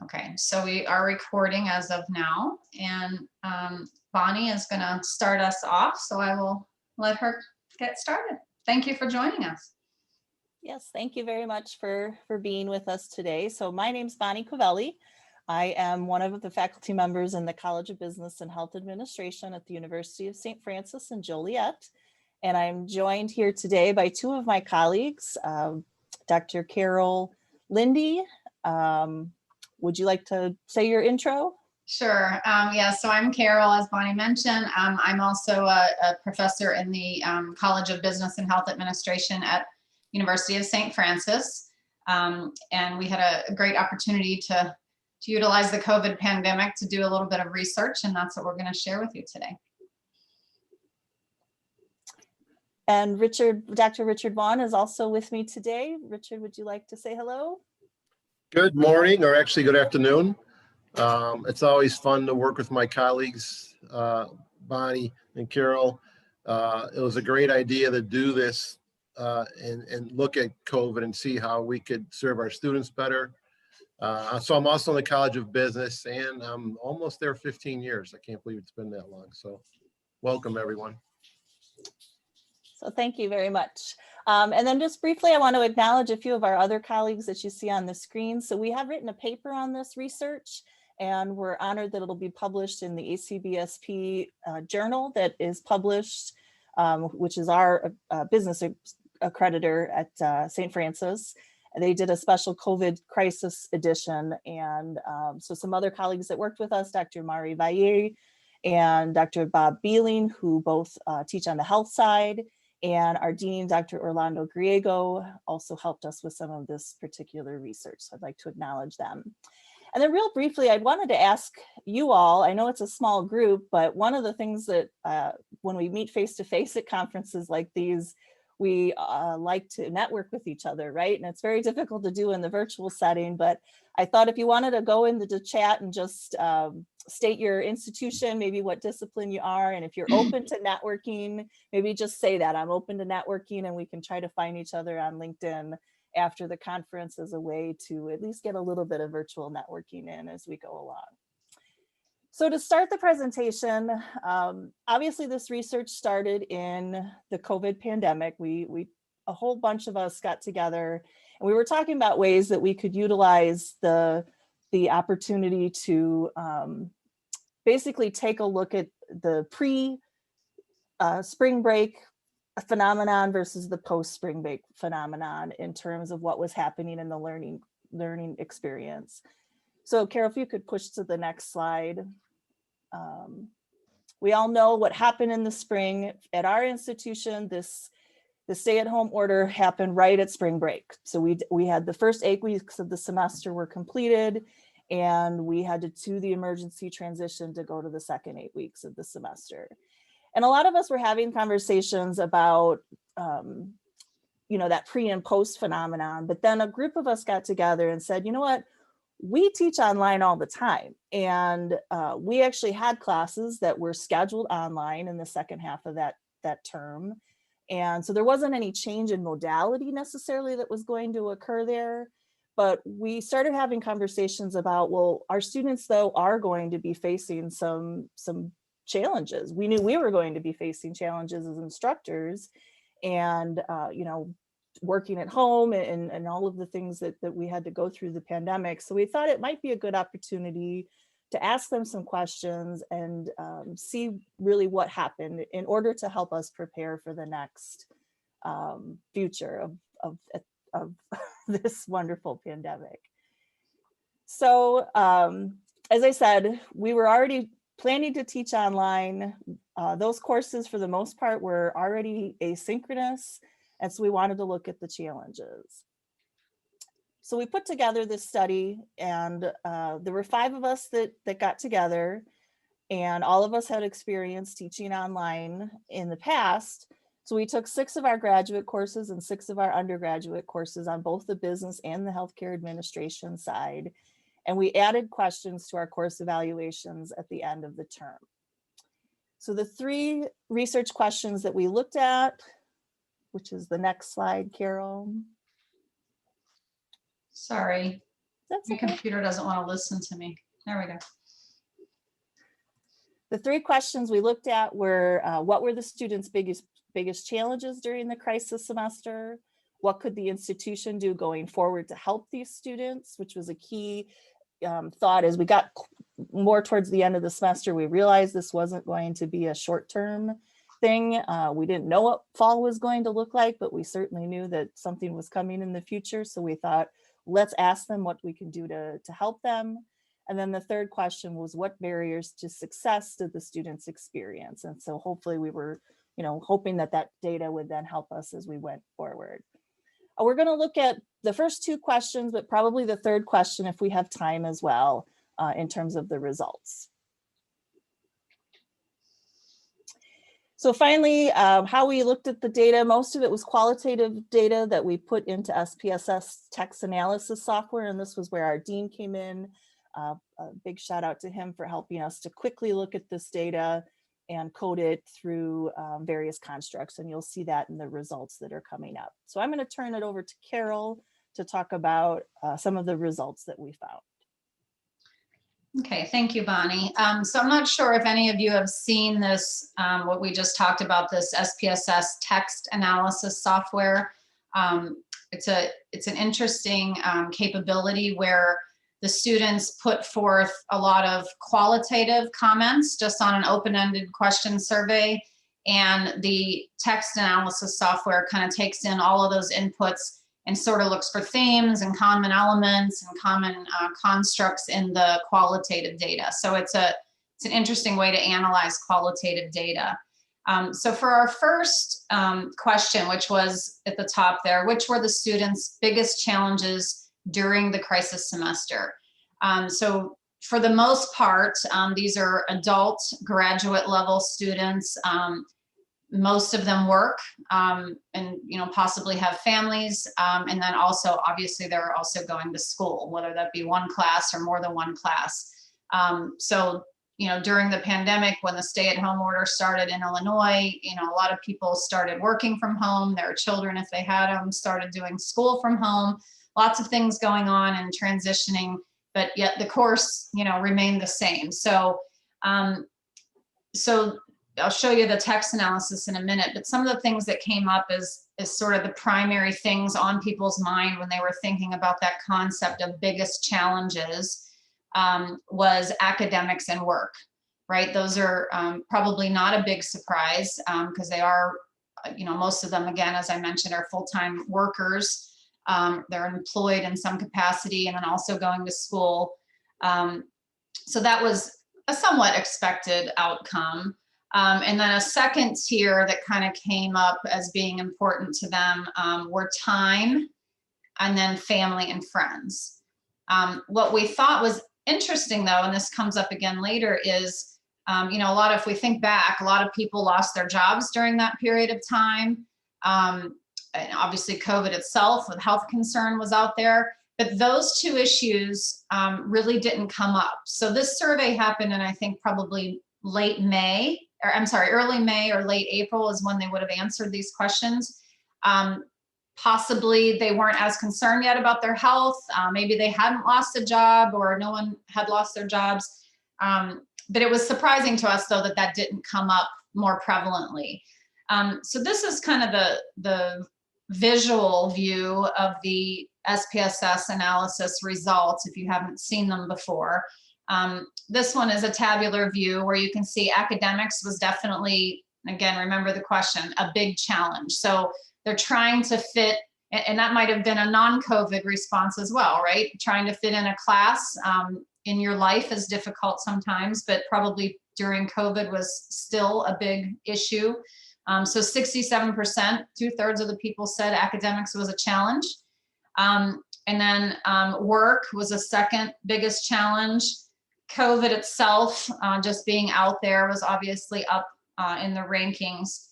Okay, so we are recording as of now, and Bonnie is going to start us off, so I will let her get started. Thank you for joining us. Yes, thank you very much for being with us today. So my name's Bonnie Covelli. I am one of the faculty members in the College of Business and Health Administration at the University of St. Francis in Joliet. And I'm joined here today by two of my colleagues, Dr. Carol Lindee. Would you like to say your intro? Sure. Yeah, so I'm Carol, as Bonnie mentioned. I'm also a professor in the College of Business and Health Administration at University of St. Francis. And we had a great opportunity to utilize the COVID pandemic to do a little bit of research, and that's what we're going to share with you today. And Dr. Richard Vaughan is also with me today. Richard, would you like to say hello? Good morning, or actually good afternoon. It's always fun to work with my colleagues, Bonnie and Carol. It was a great idea to do this and look at COVID and see how we could serve our students better. So I'm also in the College of Business, and I'm almost there 15 years. I can't believe it's been that long. So welcome, everyone. So thank you very much. And then just briefly, I want to acknowledge a few of our other colleagues that you see on the screen. So we have written a paper on this research, and we're honored that it'll be published in the ACBSP journal that is published, which is our business accreditor at St. Francis. They did a special COVID crisis edition. And so some other colleagues that worked with us, Dr. Mari Valle and Dr. Bob Beeling, who both teach on the health side, and our dean, Dr. Orlando Griego, also helped us with some of this particular research. So I'd like to acknowledge them. And then real briefly, I wanted to ask you all, I know it's a small group, but one of the things that when we meet face-to-face at conferences like these, we like to network with each other, right? And it's very difficult to do in the virtual setting, but I thought if you wanted to go into the chat and just state your institution, maybe what discipline you are, and if you're open to networking, maybe just say that I'm open to networking, and we can try to find each other on LinkedIn after the conference as a way to at least get a little bit of virtual networking in as we go along. So to start the presentation, obviously this research started in the COVID pandemic. A whole bunch of us got together and we were talking about ways that we could utilize the opportunity to basically take a look at the pre-spring break phenomenon versus the post-spring break phenomenon in terms of what was happening in the learning experience. So Carol, if you could push to the next slide. We all know what happened in the spring. At our institution, the stay-at-home order happened right at spring break. So we had the first 8 weeks of the semester were completed, and we had to do the emergency transition to go to the second 8 weeks of the semester. And a lot of us were having conversations about that pre and post phenomenon, but then a group of us got together and said, you know what? We teach online all the time. And we actually had classes that were scheduled online in the second half of that term. And so there wasn't any change in modality necessarily that was going to occur there. But we started having conversations about, well, our students, though, are going to be facing some challenges. We knew we were going to be facing challenges as instructors, and working at home and all of the things that we had to go through the pandemic. So we thought it might be a good opportunity to ask them some questions and see really what happened in order to help us prepare for the next future of this wonderful pandemic. So as I said, we were already planning to teach online. Those courses for the most part were already asynchronous. And so we wanted to look at the challenges. So we put together this study, and there were 5 of us that got together, and all of us had experience teaching online in the past. So we took 6 of our graduate courses and 6 of our undergraduate courses on both the business and the healthcare administration side. And we added questions to our course evaluations at the end of the term. So the 3 research questions that we looked at, which is the next slide, Carol. Sorry. That's My okay. computer doesn't want to listen to me. There we go. The 3 questions we looked at were, what were the students' biggest challenges during the crisis semester? What could the institution do going forward to help these students, which was a key thought as we got more towards the end of the semester. We realized this wasn't going to be a short-term thing. We didn't know what fall was going to look like, but we certainly knew that something was coming in the future. So we thought, let's ask them what we can do to help them. And then the 3rd question was, what barriers to success did the students experience? And so hopefully we were, hoping that that data would then help us as we went forward. We're going to look at the first 2 questions, but probably the 3rd question if we have time as well, in terms of the results. So finally, how we looked at the data, most of it was qualitative data that we put into SPSS text analysis software. And this was where our dean came in. A big shout out to him for helping us to quickly look at this data and code it through various constructs. And you'll see that in the results that are coming up. So I'm going to turn it over to Carol to talk about some of the results that we found. Okay, thank you, Bonnie. So I'm not sure if any of you have seen this, what we just talked about, this SPSS text analysis software. It's an interesting capability where the students put forth a lot of qualitative comments just on an open-ended question survey, and the text analysis software kind of takes in all of those inputs and sort of looks for themes and common elements and common constructs in the qualitative data. So it's an interesting way to analyze qualitative data. So for our first question, which was at the top there, which were the students' biggest challenges during the crisis semester? So for the most part, these are adult graduate level students. Most of them work and possibly have families, and then also obviously they're also going to school, whether that be one class or more than one class. So during the pandemic, when the stay-at-home order started in Illinois, a lot of people started working from home. Their children, if they had them, started doing school from home. Lots of things going on and transitioning, but yet the course remained the same. So I'll show you the text analysis in a minute, but some of the things that came up is sort of the primary things on people's mind when they were thinking about that concept of biggest challenges was academics and work, right? Those are probably not a big surprise because they are, most of them, again, as I mentioned, are full-time workers. They're employed in some capacity and then also going to school. So that was a somewhat expected outcome. And then a second tier that kind of came up as being important to them were time and then family and friends. What we thought was interesting though, and this comes up again later, is if we think back, a lot of people lost their jobs during that period of time. And obviously COVID itself with health concern was out there, but those 2 issues really didn't come up. So this survey happened in, I think, probably early May or late April is when they would have answered these questions. Possibly they weren't as concerned yet about their health. Maybe they hadn't lost a job or no one had lost their jobs. But it was surprising to us though that didn't come up more prevalently. So this is kind of the visual view of the SPSS analysis results if you haven't seen them before. This one is a tabular view where you can see academics was definitely, again, remember the question, a big challenge. So they're trying to fit, and that might have been a non-COVID response as well, right? Trying to fit in a class in your life is difficult sometimes, but probably during COVID was still a big issue. So 67%, 2/3 of the people said academics was a challenge. And then work was a second biggest challenge. COVID itself, just being out there, was obviously up in the rankings.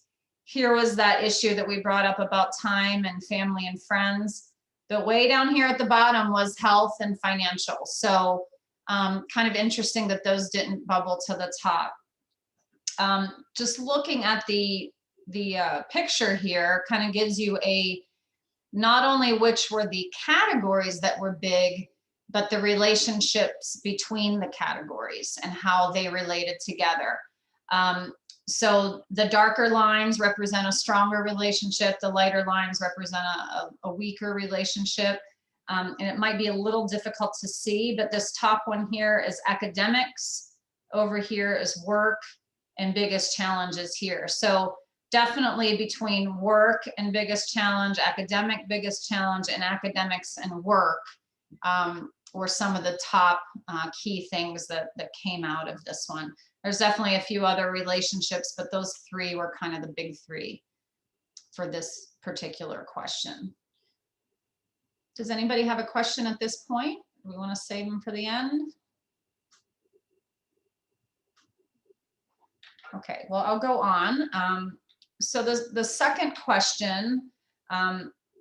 Here was that issue that we brought up about time and family and friends. The way down here at the bottom was health and financial. So kind of interesting that those didn't bubble to the top. Just looking at the picture here kind of gives you not only which were the categories that were big, but the relationships between the categories and how they related together. So the darker lines represent a stronger relationship. The lighter lines represent a weaker relationship. And it might be a little difficult to see, but this top one here is academics. Over here is work, and biggest challenges here. So definitely between work and biggest challenge, academic biggest challenge, and academics and work were some of the top key things that came out of this one. There's definitely a few other relationships, but those three were kind of the big three for this particular question. Does anybody have a question at this point? We want to save them for the end. Okay, well, I'll go on. So the second question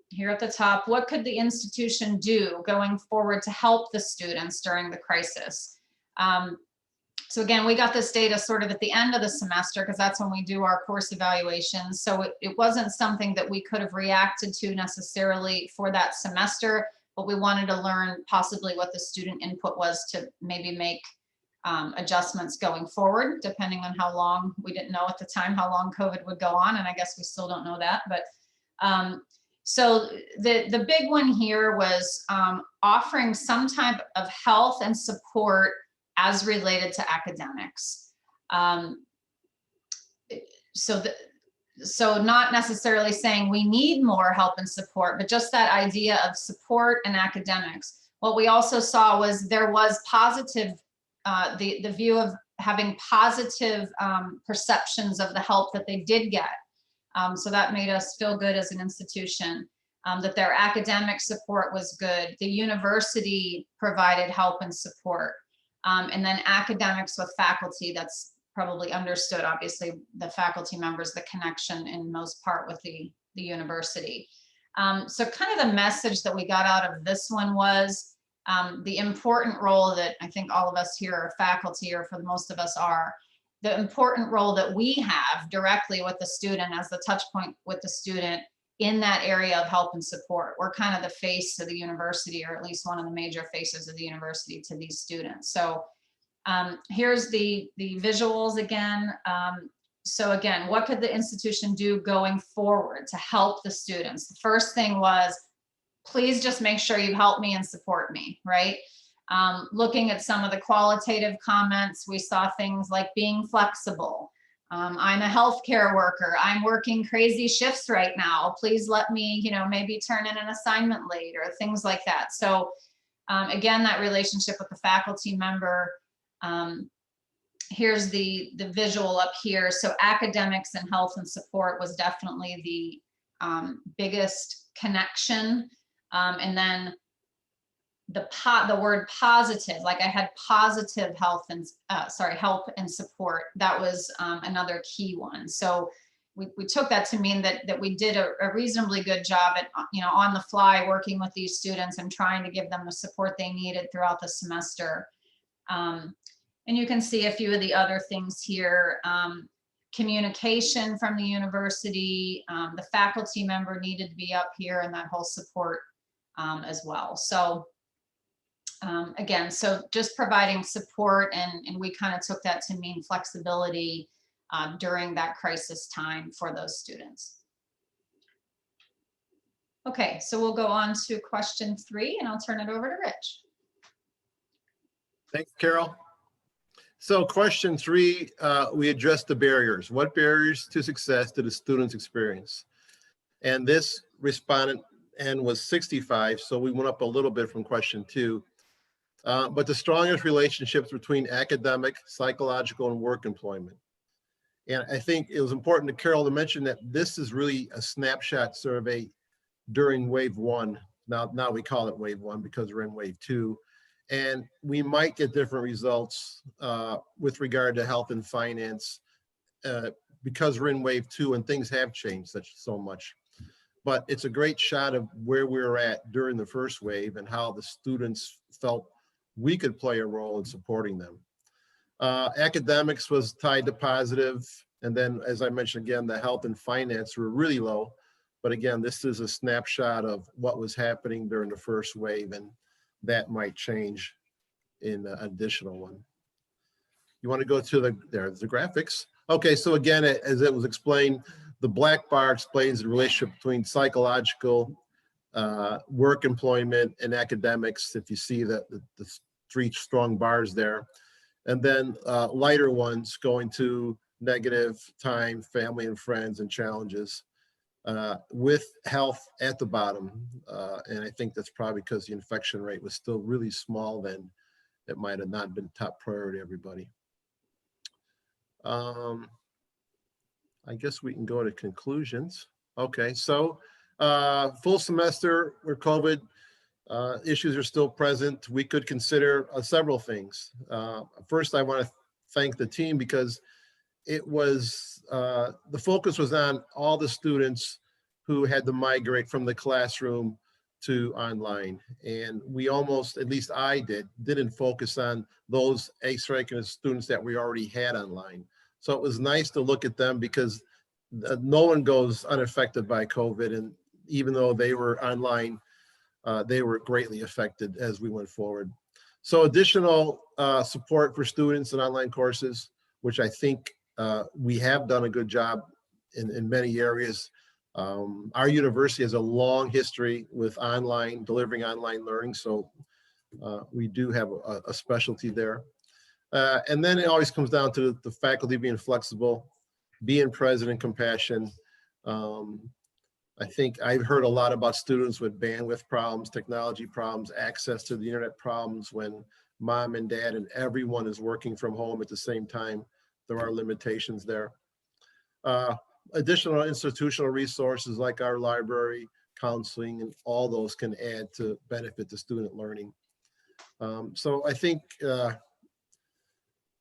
here at the top, what could the institution do going forward to help the students during the crisis? So again, we got this data sort of at the end of the semester because that's when we do our course evaluations. So it wasn't something that we could have reacted to necessarily for that semester, but we wanted to learn possibly what the student input was to maybe make adjustments going forward, depending on how long, we didn't know at the time how long COVID would go on, and I guess we still don't know that. But so the big one here was offering some type of health and support as related to academics. So not necessarily saying we need more help and support, but just that idea of support and academics. What we also saw was there was positive, the view of having positive perceptions of the help that they did get. So that made us feel good as an institution, that their academic support was good. The university provided help and support. And then academics with faculty, that's probably understood, obviously, the faculty members, the connection in most part with the university. So kind of the message that we got out of this one was the important role that I think all of us here are faculty, or for the most of us are, the important role that we have directly with the student as the touch point with the student in that area of help and support. We're kind of the face of the university, or at least one of the major faces of the university to these students. So here's the visuals again. So again, what could the institution do going forward to help the students? The first thing was, please just make sure you help me and support me, right? Looking at some of the qualitative comments, we saw things like being flexible. I'm a healthcare worker. I'm working crazy shifts right now. Please let me, maybe turn in an assignment late, or things like that. So again, that relationship with the faculty member. Here's the visual up here. So academics and health and support was definitely the biggest connection. And then the word positive, like I had positive health and help and support. That was another key one. So we took that to mean that we did a reasonably good job at on the fly working with these students and trying to give them the support they needed throughout the semester. And you can see a few of the other things here. Communication from the university, the faculty member needed to be up here, and that whole support as well. So again, so just providing support, and we kind of took that to mean flexibility during that crisis time for those students. Okay, so we'll go on to question 3, and I'll turn it over to Rich. Thanks, Carol. So question 3, we addressed the barriers. What barriers to success did the students experience? And this respondent N was 65, so we went up a little bit from question 2. But the strongest relationships between academic, psychological, and work employment. And I think it was important to Carol to mention that this is really a snapshot survey during wave 1. Now we call it wave 1 because we're in wave 2. And we might get different results with regard to health and finance because we're in wave 2 and things have changed so much. But it's a great shot of where we were at during the first wave and how the students felt we could play a role in supporting them. Academics was tied to positive. And then, as I mentioned again, the health and finance were really low. But again, this is a snapshot of what was happening during the first wave. And that might change in an additional one. You want to go to there's the graphics. Okay, so again, as it was explained, the black bar explains the relationship between psychological, work employment, and academics. If you see the three strong bars there. And then lighter ones going to negative, time, family and friends, and challenges, with health at the bottom. And I think that's probably because the infection rate was still really small then. It might have not been top priority, everybody. I guess we can go to conclusions. Okay, so full semester where COVID issues are still present, we could consider several things. First, I want to thank the team because it was, the focus was on all the students who had to migrate from the classroom to online. And we almost, at least I didn't focus on those asynchronous students that we already had online. So it was nice to look at them because no one goes unaffected by COVID. And even though they were online, they were greatly affected as we went forward. So additional support for students in online courses, which I think we have done a good job in many areas. Our university has a long history with delivering online learning. So we do have a specialty there. And then it always comes down to the faculty being flexible, being present and compassion. I think I've heard a lot about students with bandwidth problems, technology problems, access to the internet problems when mom and dad and everyone is working from home at the same time. There are limitations there. Additional institutional resources like our library, counseling, and all those can add to benefit the student learning. So I think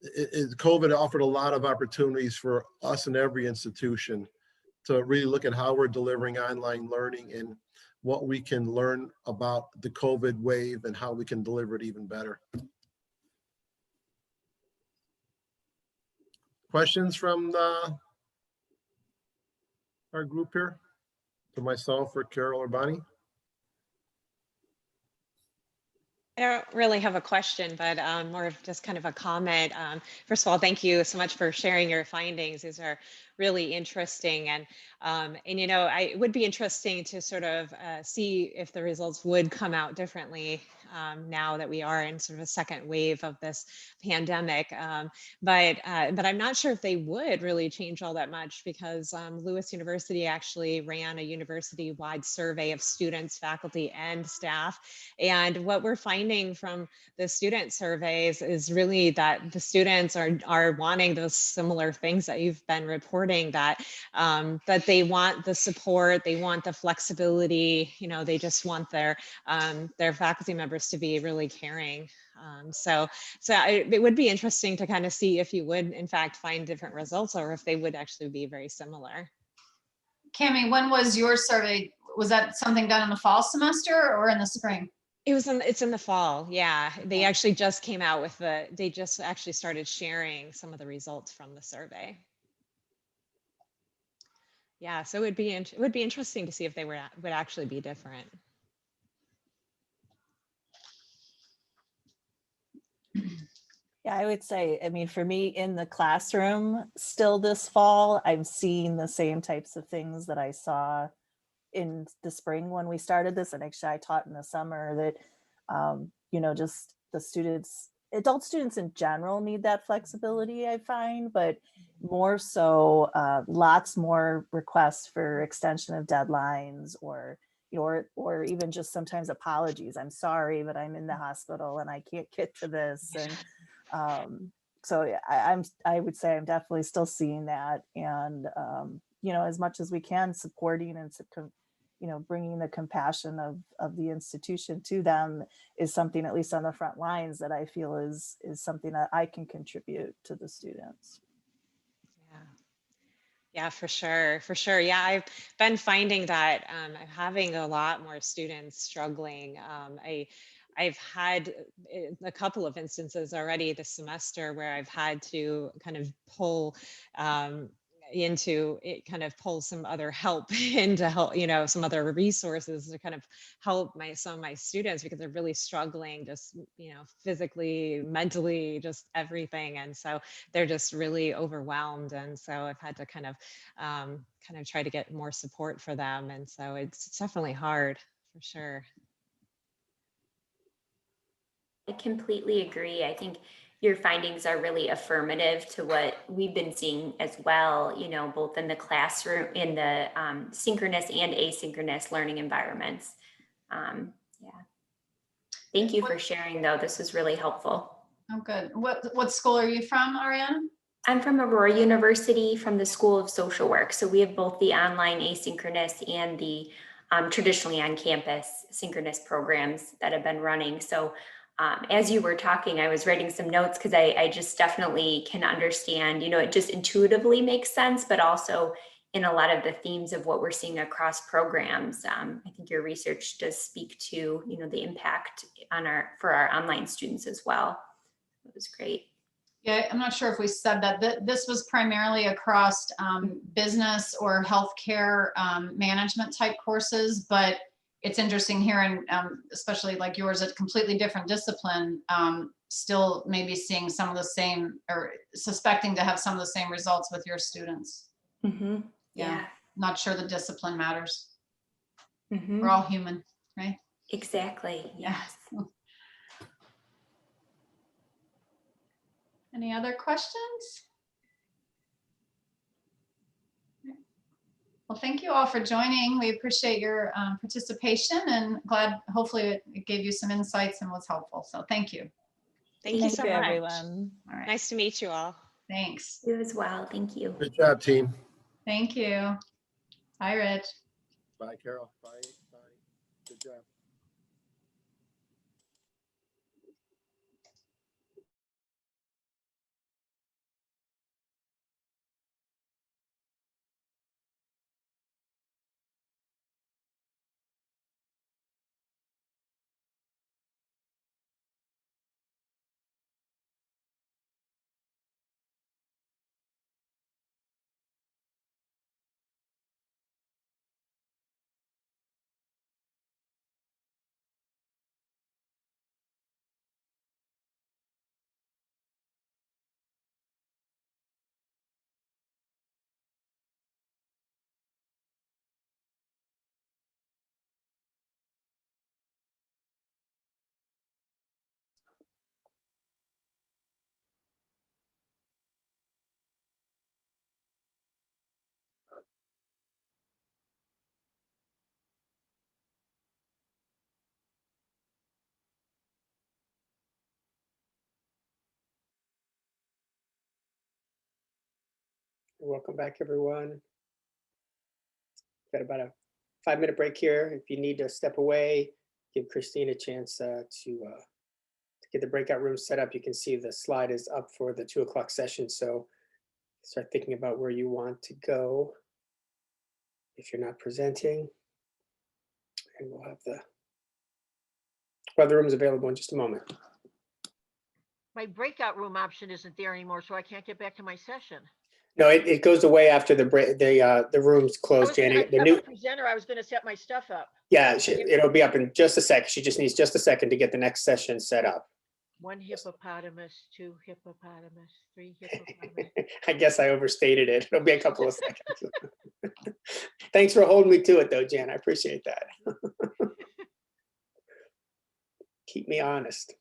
COVID offered a lot of opportunities for us in every institution to really look at how we're delivering online learning and what we can learn about the COVID wave and how we can deliver it even better. Questions from our group here? For myself or Carol or Bonnie? I don't really have a question, but more of just kind of a comment. First of all, thank you so much for sharing your findings. These are really interesting, and you know, it would be interesting to sort of see if the results would come out differently now that we are in sort of a second wave of this pandemic. But I'm not sure if they would really change all that much because Lewis University actually ran a university-wide survey of students, faculty, and staff, and what we're finding from the student surveys is really that the students are wanting those similar things that you've been reporting, that they want the support, they want the flexibility, you know, they just want their faculty members to be really caring. So it would be interesting to kind of see if you would in fact find different results or if they would actually be very similar. Cami, when was your survey? Was that something done in the fall semester or in the spring? It's in the fall. Yeah. They actually just came out with they just actually started sharing some of the results from the survey. Yeah. So it would be interesting to see if they would actually be different. Yeah, I would say, I mean, for me in the classroom still this fall, I'm seeing the same types of things that I saw in the spring when we started this. And actually I taught in the summer that, you know, just the students, adult students in general need that flexibility, I find, but more so lots more requests for extension of deadlines or, you know, or even just sometimes apologies. I'm sorry, but I'm in the hospital and I can't get to this. And so I would say I'm definitely still seeing that. And, you know, as much as we can, supporting and, you know, bringing the compassion of the institution to them is something, at least on the front lines, that I feel is something that I can contribute to the students. Yeah, for sure. For sure. Yeah, I've been finding that I'm having a lot more students struggling. I've had a couple of instances already this semester where I've had to kind of pull into it, kind of pull some other help into help, you know, some other resources to kind of help some of my students, because they're really struggling, just, you know, physically, mentally, just everything. And so they're just really overwhelmed. And so I've had to kind of try to get more support for them. And so it's definitely hard, for sure. I completely agree. I think your findings are really affirmative to what we've been seeing as well, you know, both in the classroom, in the synchronous and asynchronous learning environments. Yeah. Thank you for sharing, though. This was really helpful. Oh, good. What school are you from, Ariane? I'm from Aurora University, from the School of Social Work. So we have both the online asynchronous and the traditionally on campus synchronous programs that have been running. So as you were talking, I was writing some notes because I just definitely can understand, you know, it just intuitively makes sense, but also in a lot of the themes of what we're seeing across programs. I think your research does speak to, you know, the impact on for our online students as well. It was great. Yeah, I'm not sure if we said that. This was primarily across business or healthcare management type courses, but it's interesting hearing, especially like yours, a completely different discipline, still maybe seeing some of the same, or suspecting to have some of the same results with your students. Mm-hmm. Yeah. Not sure the discipline matters. Mm-hmm. We're all human, right? Exactly. Yes. Any other questions? Well, thank you all for joining. We appreciate your participation, and glad, hopefully it gave you some insights and was helpful. So thank you. Thank you so much. everyone. All right. Nice to meet you all. Thanks. You as well. Thank you. Good job, team. Thank you. Bye, Rich. Bye, Carol. Bye. Bye. Good job. Welcome back, everyone. Got about a 5-minute break here. If you need to step away, give Christine a chance to get the breakout room set up. You can see the slide is up for the 2 o'clock session. So start thinking about where you want to go if you're not presenting. And we'll have the other rooms available in just a moment. My breakout room option isn't there anymore, so I can't get back to my session. No, it goes away after the break. The room's closed, Janet. The new presenter, I was going to set my stuff up. Yeah, it'll be up in just a sec. She just needs just a second to get the next session set up. 1 hippopotamus, 2 hippopotamus, 3 hippopotamus. I guess I overstated it. It'll be a couple of seconds. Thanks for holding me to it, though, Jan. I appreciate that. Keep me honest.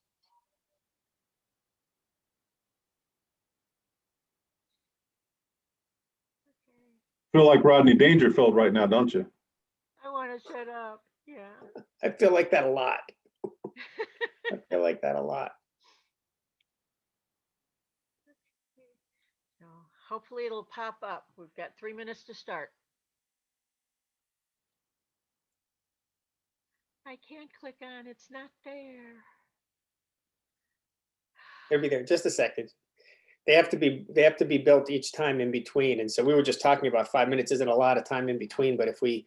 Feel like Rodney Dangerfield right now, don't you? I want to set up. Yeah. I feel like that a lot. I feel like that a lot. So hopefully it'll pop up. We've got 3 minutes to start. I can't click on, it's not there. It'll be there. Just a second. They have to be built each time in between. And so we were just talking about 5 minutes isn't a lot of time in between, but if we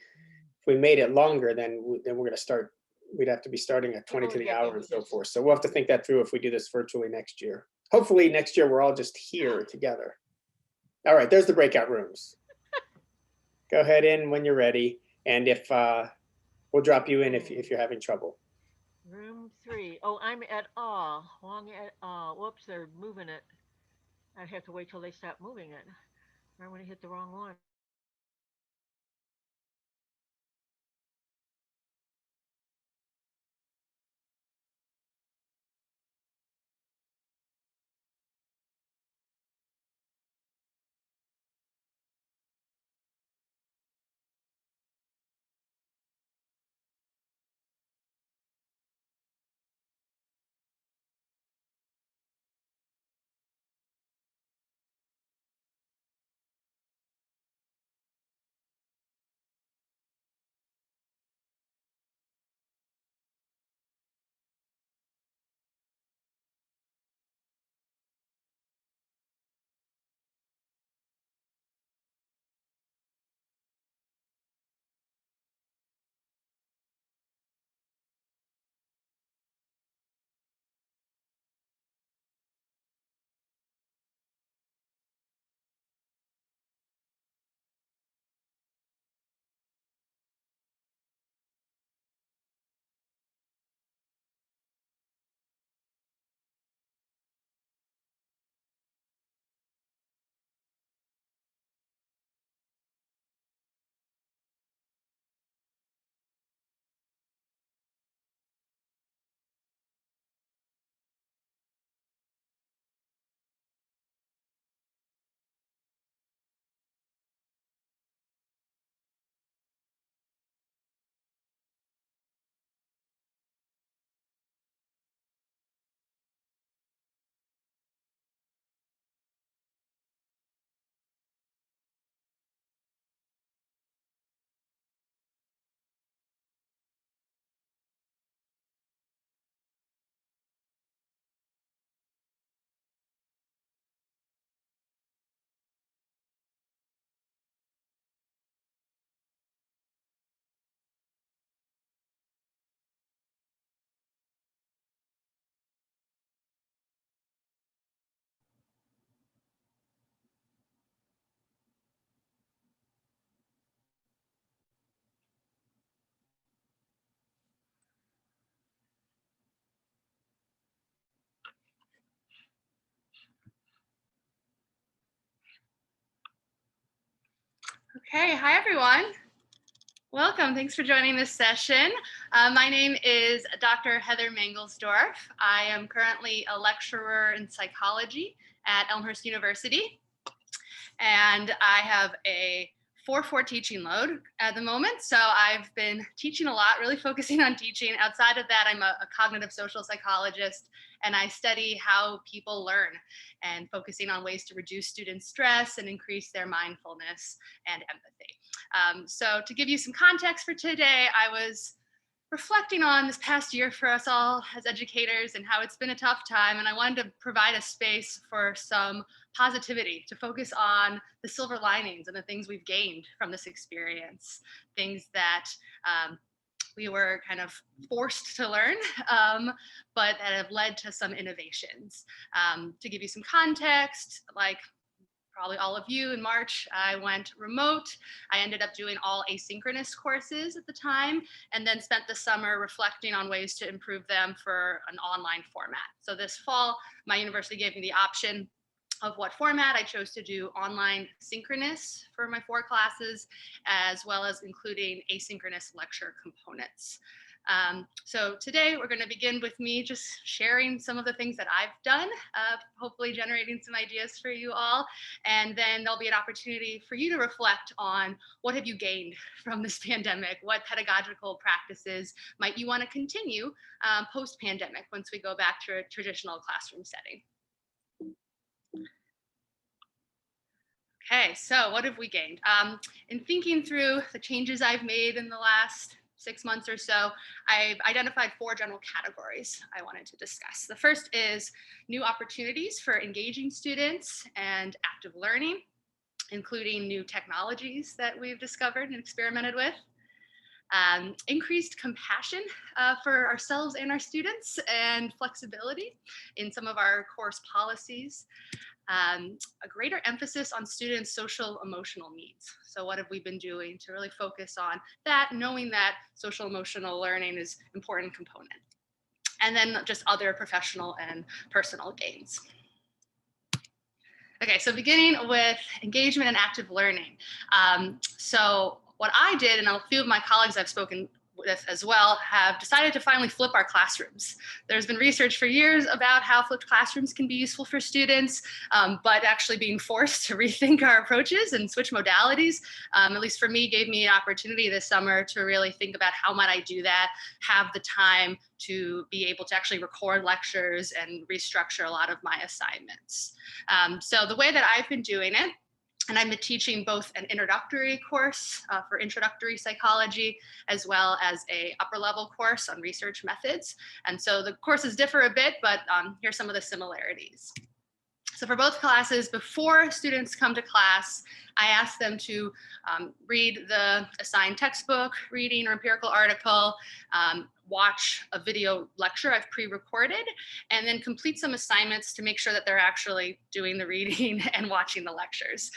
made it longer, then we're going to start. We'd have to be starting at 20 to the hour and so forth. So we'll have to think that through if we do this virtually next year. Hopefully next year we're all just here together. All right, there's the breakout rooms. Go ahead in when you're ready. And if we'll drop you in if you're having trouble. Room 3. Oh, I'm at all. Long at all. Whoops, they're moving it. I have to wait till they stop moving it. I want to hit the wrong one. Okay, hi everyone. Welcome, thanks for joining this session. My name is Dr. Heather Mangelsdorf. I am currently a lecturer in psychology at Elmhurst University, and I have a 4-4 teaching load at the moment. So I've been teaching a lot, really focusing on teaching. Outside of that, I'm a cognitive social psychologist, and I study how people learn and focusing on ways to reduce student stress and increase their mindfulness and empathy. So to give you some context for today, I was reflecting on this past year for us all as educators and how it's been a tough time. And I wanted to provide a space for some positivity, to focus on the silver linings and the things we've gained from this experience, things that we were kind of forced to learn, but that have led to some innovations. To give you some context, like probably all of you, in March, I went remote. I ended up doing all asynchronous courses at the time, and then spent the summer reflecting on ways to improve them for an online format. So this fall, my university gave me the option of what format. I chose to do online synchronous for my 4 classes, as well as including asynchronous lecture components. So today we're going to begin with me just sharing some of the things that I've done, hopefully generating some ideas for you all. And then there'll be an opportunity for you to reflect on what have you gained from this pandemic? What pedagogical practices might you want to continue post-pandemic once we go back to a traditional classroom setting? Okay, so what have we gained? In thinking through the changes I've made in the last 6 months or so, I've identified 4 general categories I wanted to discuss. The first is new opportunities for engaging students and active learning, including new technologies that we've discovered and experimented with. increased compassion for ourselves and our students, and flexibility in some of our course policies. A greater emphasis on students' social emotional needs. So what have we been doing to really focus on that, knowing that social emotional learning is an important component. And then just other professional and personal gains. Okay, so beginning with engagement and active learning. So what I did, and a few of my colleagues I've spoken with as well, have decided to finally flip our classrooms. There's been research for years about how flipped classrooms can be useful for students, but actually being forced to rethink our approaches and switch modalities, at least for me, gave me an opportunity this summer to really think about how might I do that, have the time to be able to actually record lectures and restructure a lot of my assignments. So the way that I've been doing it, and I've been teaching both an introductory course for introductory psychology, as well as a upper level course on research methods. And so the courses differ a bit, but here's some of the similarities. So for both classes, before students come to class, I ask them to read the assigned textbook, reading or empirical article, watch a video lecture I've pre-recorded, and then complete some assignments to make sure that they're actually doing the reading and watching the lectures.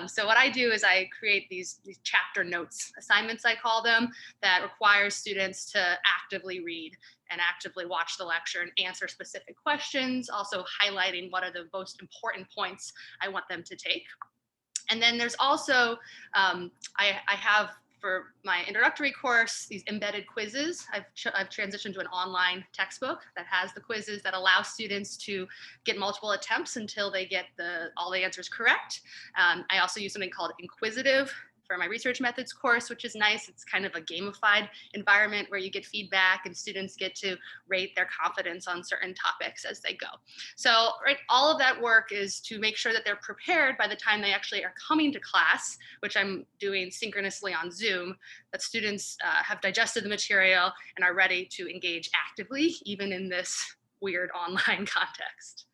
So what I do is I create these chapter notes, assignments I call them, that require students to actively read and actively watch the lecture and answer specific questions, also highlighting what are the most important points I want them to take. And then there's also, I have for my introductory course, these embedded quizzes. I've transitioned to an online textbook that has the quizzes that allow students to get multiple attempts until they get all the answers correct. I also use something called Inquisitive for my research methods course, which is nice. It's kind of a gamified environment where you get feedback and students get to rate their confidence on certain topics as they go. So all of that work is to make sure that they're prepared by the time they actually are coming to class, which I'm doing synchronously on Zoom, that students have digested the material and are ready to engage actively, even in this weird online context.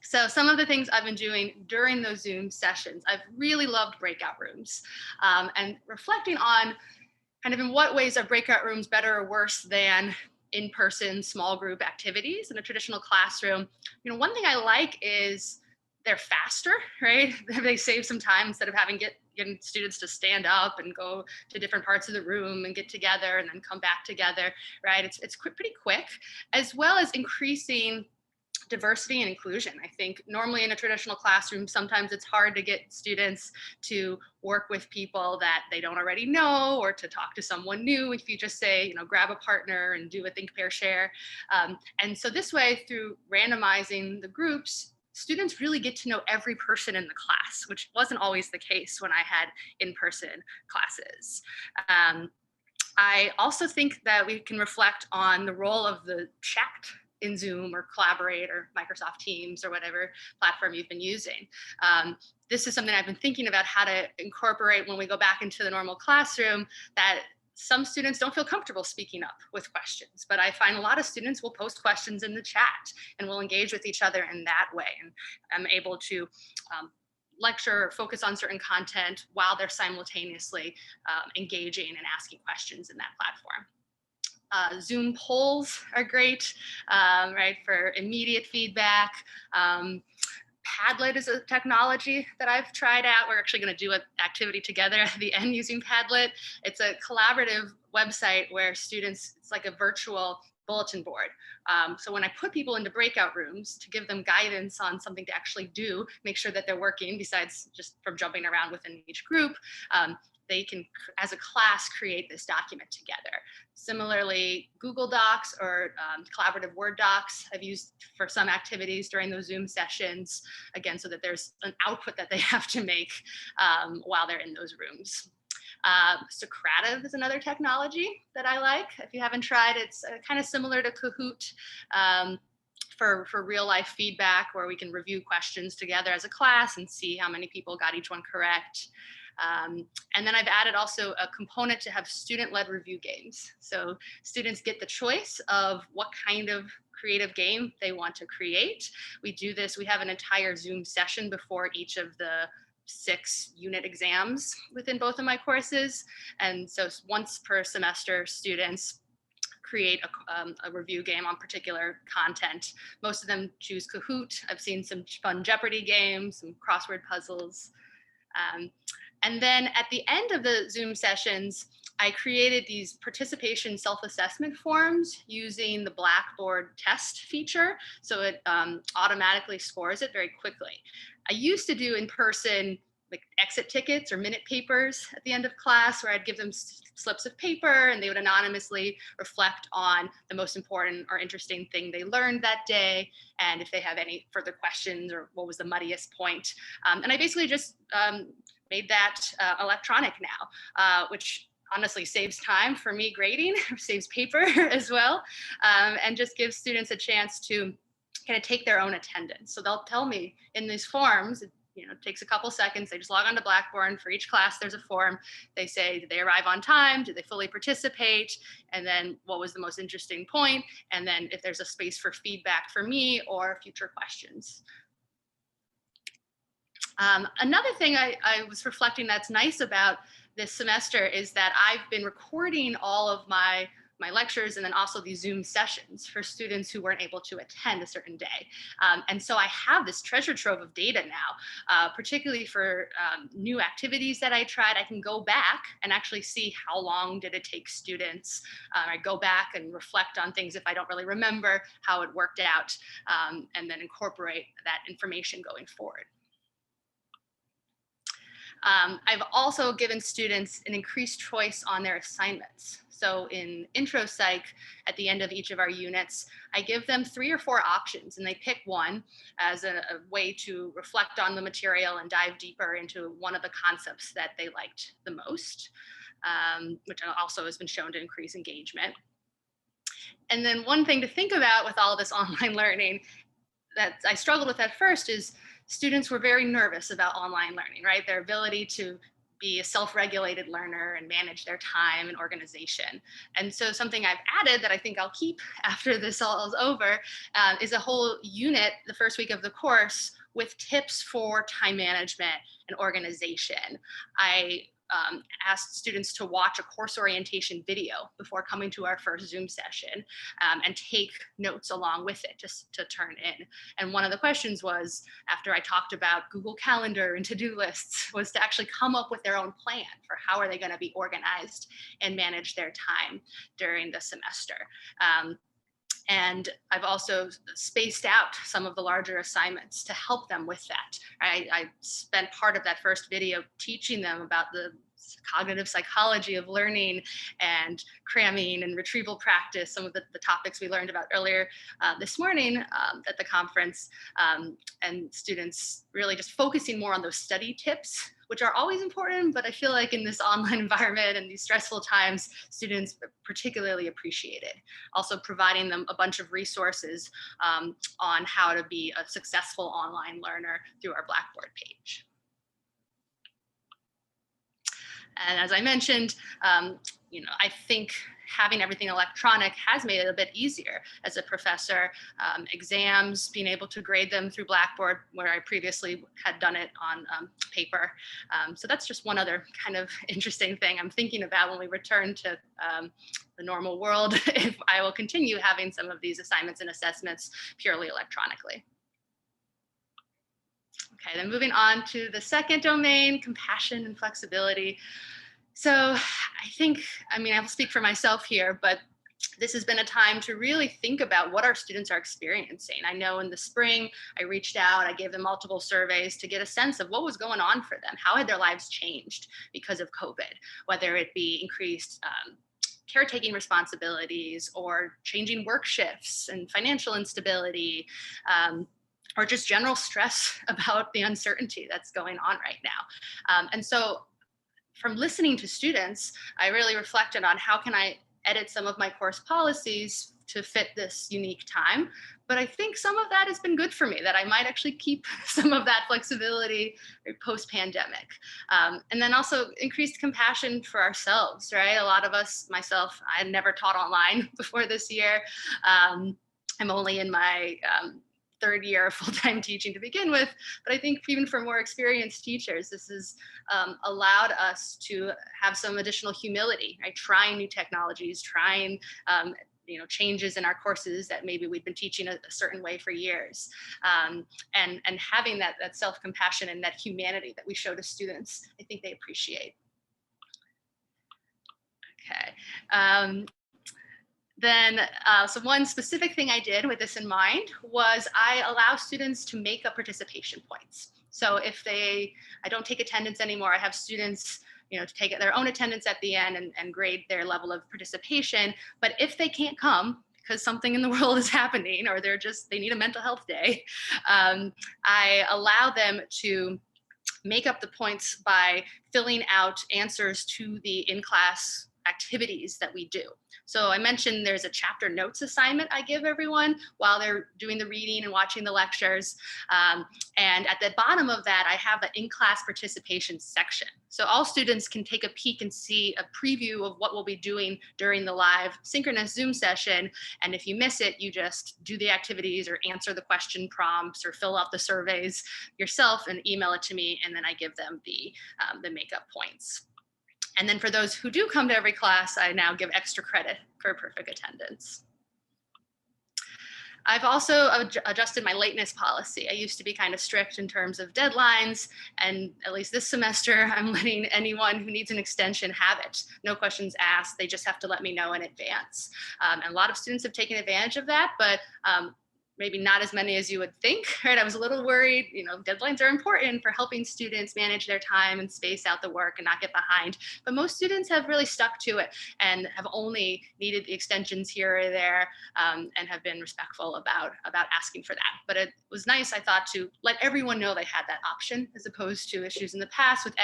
So some of the things I've been doing during those Zoom sessions, I've really loved breakout rooms, and reflecting on kind of in what ways are breakout rooms better or worse than in-person small group activities in a traditional classroom. You know, one thing I like is they're faster, right? They save some time instead of getting students to stand up and go to different parts of the room and get together and then come back together, right? It's pretty quick, as well as increasing diversity and inclusion. I think normally in a traditional classroom, sometimes it's hard to get students to work with people that they don't already know, or to talk to someone new. If you just say, you know, grab a partner and do a think, pair, share. And so this way, through randomizing the groups, students really get to know every person in the class, which wasn't always the case when I had in-person classes. I also think that we can reflect on the role of the chat in Zoom or Collaborate or Microsoft Teams or whatever platform you've been using. This is something I've been thinking about how to incorporate when we go back into the normal classroom, that some students don't feel comfortable speaking up with questions, but I find a lot of students will post questions in the chat and will engage with each other in that way. And I'm able to lecture or focus on certain content while they're simultaneously engaging and asking questions in that platform. Zoom polls are great, right, for immediate feedback. Padlet is a technology that I've tried out. We're actually going to do an activity together at the end using Padlet. It's a collaborative website where students, it's like a virtual bulletin board. So when I put people into breakout rooms to give them guidance on something to actually do, make sure that they're working besides just from jumping around within each group, they can, as a class, create this document together. Similarly, Google Docs or collaborative Word docs I've used for some activities during those Zoom sessions, again, so that there's an output that they have to make while they're in those rooms. Socrative is another technology that I like. If you haven't tried, it's kind of similar to Kahoot. For real life feedback, where we can review questions together as a class and see how many people got each one correct. And then I've added also a component to have student-led review games. So students get the choice of what kind of creative game they want to create. We do this, we have an entire Zoom session before each of the 6 unit exams within both of my courses. And so once per semester, students create a review game on particular content. Most of them choose Kahoot. I've seen some fun Jeopardy games, some crossword puzzles. And then at the end of the Zoom sessions, I created these participation self-assessment forms using the Blackboard test feature. So it automatically scores it very quickly. I used to do in-person like exit tickets or minute papers at the end of class, where I'd give them slips of paper and they would anonymously reflect on the most important or interesting thing they learned that day, and if they have any further questions or what was the muddiest point. And I basically just made that electronic now, which honestly saves time for me grading, saves paper as well, and just gives students a chance to kind of take their own attendance. So they'll tell me in these forms, it takes a couple seconds. They just log on to Blackboard. For each class, there's a form. They say, did they arrive on time? Did they fully participate? And then what was the most interesting point? And then if there's a space for feedback for me or future questions. Another thing I was reflecting that's nice about this semester is that I've been recording all of my lectures and then also these Zoom sessions for students who weren't able to attend a certain day. And so I have this treasure trove of data now, particularly for new activities that I tried. I can go back and actually see how long did it take students. I go back and reflect on things if I don't really remember how it worked out, and then incorporate that information going forward. I've also given students an increased choice on their assignments. So in intro psych, at the end of each of our units, I give them 3 or 4 options and they pick one as a way to reflect on the material and dive deeper into one of the concepts that they liked the most, which also has been shown to increase engagement. And then one thing to think about with all of this online learning that I struggled with at first is students were very nervous about online learning, right? Their ability to be a self-regulated learner and manage their time and organization. And so something I've added that I think I'll keep after this all is over is a whole unit the first week of the course with tips for time management and organization. I asked students to watch a course orientation video before coming to our first Zoom session and take notes along with it just to turn in. And one of the questions was, after I talked about Google Calendar and to-do lists, was to actually come up with their own plan for how are they going to be organized and manage their time during the semester. And I've also spaced out some of the larger assignments to help them with that. I spent part of that first video teaching them about the cognitive psychology of learning and cramming and retrieval practice, some of the topics we learned about earlier this morning at the conference, and students really just focusing more on those study tips, which are always important, but I feel like in this online environment and these stressful times, students particularly appreciate it. Also providing them a bunch of resources on how to be a successful online learner through our Blackboard page. And as I mentioned, I think having everything electronic has made it a bit easier as a professor. Exams, being able to grade them through Blackboard, where I previously had done it on paper. So that's just one other kind of interesting thing I'm thinking about when we return to the normal world, if I will continue having some of these assignments and assessments purely electronically. Okay, then moving on to the second domain, compassion and flexibility. So I will speak for myself here, but this has been a time to really think about what our students are experiencing. I know in the spring, I reached out, I gave them multiple surveys to get a sense of what was going on for them. How had their lives changed because of COVID, whether it be increased caretaking responsibilities or changing work shifts and financial instability, or just general stress about the uncertainty that's going on right now. And so from listening to students, I really reflected on how can I edit some of my course policies to fit this unique time. But I think some of that has been good for me, that I might actually keep some of that flexibility post-pandemic. And then also increased compassion for ourselves, right? A lot of us, myself, I had never taught online before this year. I'm only in my third year of full-time teaching to begin with, but I think even for more experienced teachers, this has allowed us to have some additional humility, right? Trying new technologies, trying changes in our courses that maybe we've been teaching a certain way for years, and having that self-compassion and that humanity that we show to students, I think they appreciate. Okay. So one specific thing I did with this in mind was I allow students to make up participation points. So if I don't take attendance anymore, I have students to take their own attendance at the end and grade their level of participation. But if they can't come because something in the world is happening, or they need a mental health day, I allow them to make up the points by filling out answers to the in-class activities that we do. So I mentioned there's a chapter notes assignment I give everyone while they're doing the reading and watching the lectures. And at the bottom of that, I have an in-class participation section. So all students can take a peek and see a preview of what we'll be doing during the live synchronous Zoom session. And if you miss it, you just do the activities or answer the question prompts or fill out the surveys yourself and email it to me. And then I give them the makeup points. And then for those who do come to every class, I now give extra credit for perfect attendance. I've also adjusted my lateness policy. I used to be kind of strict in terms of deadlines, and at least this semester, I'm letting anyone who needs an extension have it. No questions asked, they just have to let me know in advance. And a lot of students have taken advantage of that, but maybe not as many as you would think, right? I was a little worried, deadlines are important for helping students manage their time and space out the work and not get behind. But most students have really stuck to it and have only needed the extensions here or there, and have been respectful about asking for that. But it was nice, I thought, to let everyone know they had that option, as opposed to issues in the past with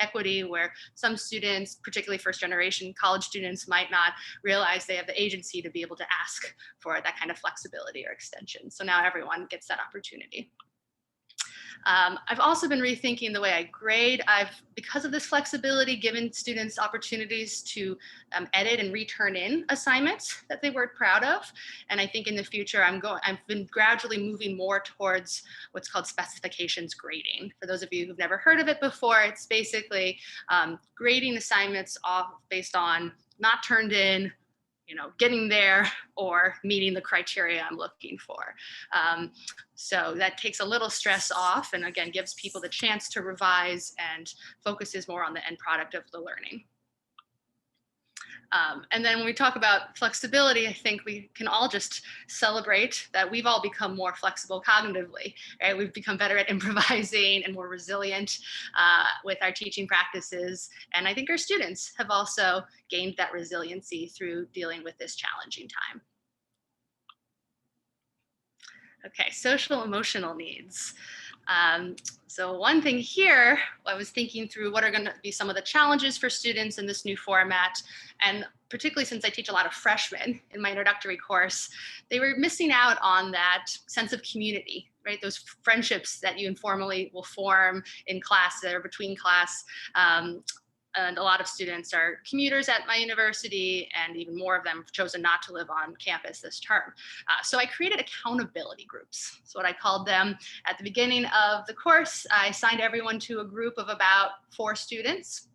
equity, where some students, particularly first generation college students, might not realize they have the agency to be able to ask for that kind of flexibility or extension. So now everyone gets that opportunity. I've also been rethinking the way I grade. Because of this flexibility, given students opportunities to edit and return in assignments that they were proud of. And I think in the future, I've been gradually moving more towards what's called specifications grading. For those of you who've never heard of it before, it's basically grading assignments off based on not turned in, getting there, or meeting the criteria I'm looking for. So that takes a little stress off, and again, gives people the chance to revise and focuses more on the end product of the learning. And then when we talk about flexibility, I think we can all just celebrate that we've all become more flexible cognitively, right? We've become better at improvising and more resilient with our teaching practices. And I think our students have also gained that resiliency through dealing with this challenging time. Okay, social emotional needs. So one thing here, I was thinking through what are going to be some of the challenges for students in this new format. And particularly since I teach a lot of freshmen in my introductory course, they were missing out on that sense of community, right? Those friendships that you informally will form in class or between class. And a lot of students are commuters at my university, and even more of them have chosen not to live on campus this term. So I created accountability groups. So what I called them at the beginning of the course, I assigned everyone to a group of about 4 students.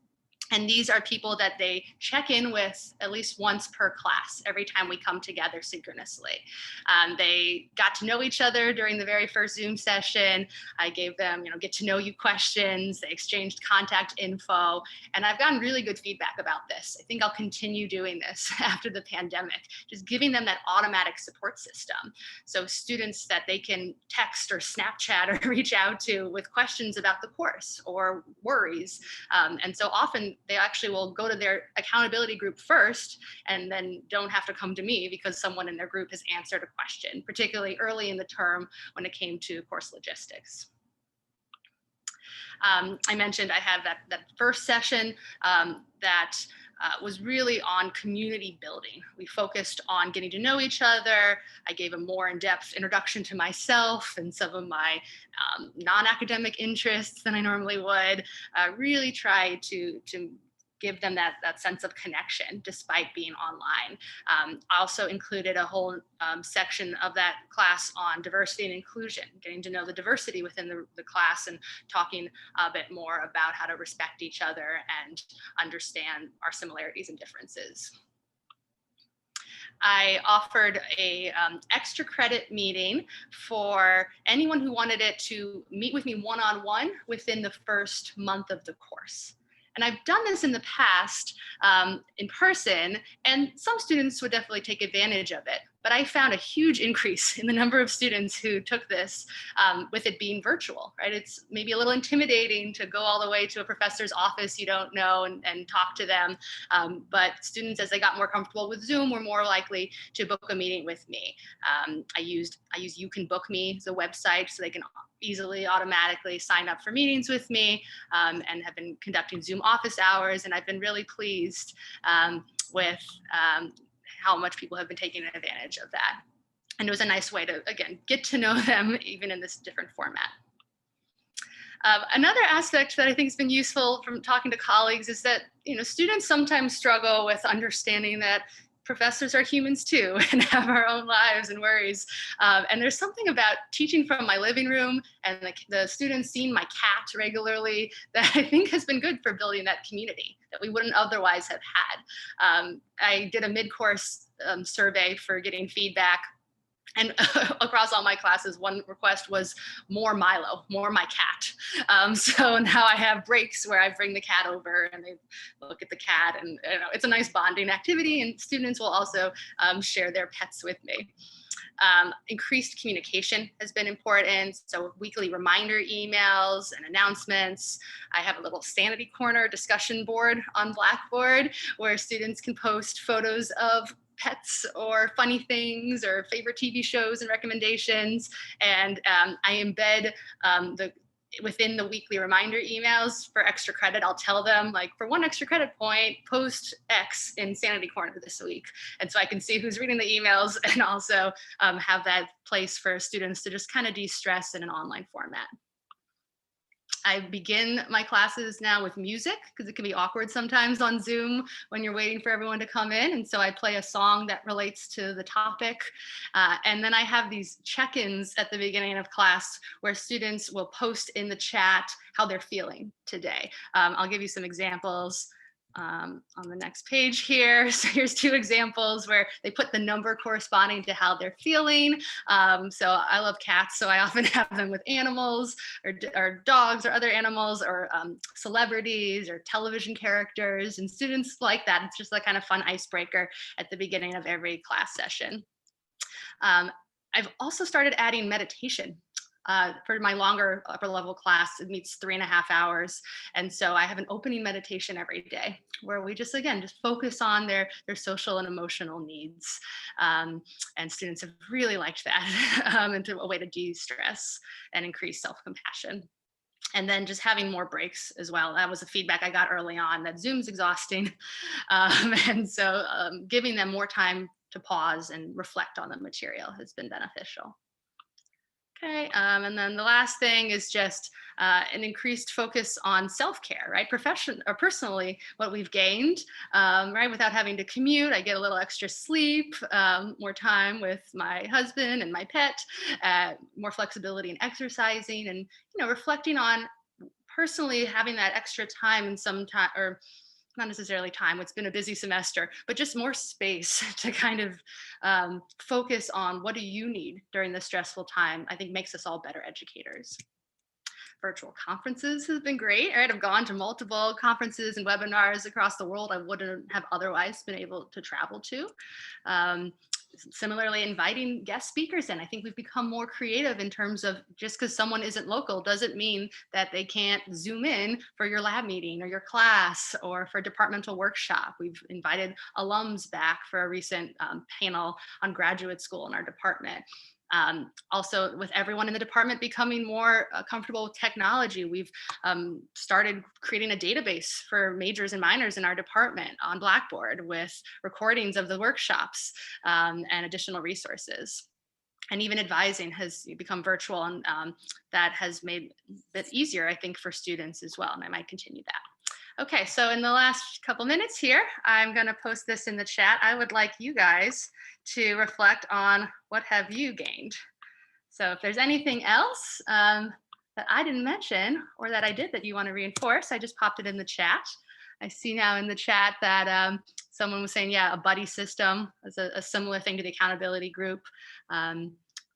And these are people that they check in with at least once per class, every time we come together synchronously. They got to know each other during the very first Zoom session. I gave them, get to know you questions. They exchanged contact info. And I've gotten really good feedback about this. I think I'll continue doing this after the pandemic, just giving them that automatic support system. So students that they can text or Snapchat or reach out to with questions about the course or worries. And so often they actually will go to their accountability group first and then don't have to come to me because someone in their group has answered a question, particularly early in the term when it came to course logistics. I mentioned I had that first session that was really on community building. We focused on getting to know each other. I gave a more in-depth introduction to myself and some of my non-academic interests than I normally would. Really try to give them that sense of connection despite being online. I also included a whole section of that class on diversity and inclusion, getting to know the diversity within the class and talking a bit more about how to respect each other and understand our similarities and differences. I offered a extra credit meeting for anyone who wanted it to meet with me one-on-one within the first month of the course. And I've done this in the past in person, and some students would definitely take advantage of it. But I found a huge increase in the number of students who took this with it being virtual, right? It's maybe a little intimidating to go all the way to a professor's office you don't know and talk to them. But students, as they got more comfortable with Zoom, were more likely to book a meeting with me. I use You Can Book Me as a website so they can easily automatically sign up for meetings with me, and have been conducting Zoom office hours. And I've been really pleased with how much people have been taking advantage of that. And it was a nice way to, again, get to know them even in this different format. Another aspect that I think has been useful from talking to colleagues is that, students sometimes struggle with understanding that professors are humans too and have our own lives and worries. And there's something about teaching from my living room and the students seeing my cat regularly that I think has been good for building that community that we wouldn't otherwise have had. I did a mid-course survey for getting feedback. And across all my classes, one request was more Milo, more my cat. So now I have breaks where I bring the cat over and they look at the cat, and it's a nice bonding activity, and students will also share their pets with me. Increased communication has been important. So weekly reminder emails and announcements. I have a little sanity corner discussion board on Blackboard where students can post photos of pets or funny things or favorite TV shows and recommendations. And I embed within the weekly reminder emails for extra credit. I'll tell them, like, for 1 extra credit point, post X in Sanity Corner this week. And so I can see who's reading the emails and also have that place for students to just kind of de-stress in an online format. I begin my classes now with music because it can be awkward sometimes on Zoom when you're waiting for everyone to come in. And so I play a song that relates to the topic. And then I have these check-ins at the beginning of class where students will post in the chat how they're feeling today. I'll give you some examples on the next page here. So here's 2 examples where they put the number corresponding to how they're feeling. So I love cats, so I often have them with animals or dogs or other animals or celebrities or television characters, and students like that. It's just a kind of fun icebreaker at the beginning of every class session. I've also started adding meditation. For my longer upper level class, it meets 3.5 hours. And so I have an opening meditation every day where we just focus on their social and emotional needs. And students have really liked that into a way to de-stress and increase self-compassion. And then just having more breaks as well. That was the feedback I got early on, that Zoom's exhausting. And so giving them more time to pause and reflect on the material has been beneficial. Okay, and then the last thing is just an increased focus on self-care, right? Personally, what we've gained, right? Without having to commute, I get a little extra sleep, more time with my husband and my pet, more flexibility in exercising, and reflecting on personally having that extra time and some time, or not necessarily time, it's been a busy semester, but just more space to kind of focus on what do you need during this stressful time, I think makes us all better educators. Virtual conferences have been great, right? I've gone to multiple conferences and webinars across the world I wouldn't have otherwise been able to travel to. Similarly, inviting guest speakers in. I think we've become more creative in terms of just because someone isn't local doesn't mean that they can't Zoom in for your lab meeting or your class or for a departmental workshop. We've invited alums back for a recent panel on graduate school in our department. Also, with everyone in the department becoming more comfortable with technology, we've started creating a database for majors and minors in our department on Blackboard with recordings of the workshops and additional resources. And even advising has become virtual, and that has made it easier, I think, for students as well, and I might continue that. Okay, so in the last couple minutes here, I'm going to post this in the chat. I would like you guys to reflect on what have you gained. So if there's anything else that I didn't mention or that I did that you want to reinforce, I just popped it in the chat. I see now in the chat that someone was saying, yeah, a buddy system is a similar thing to the accountability group.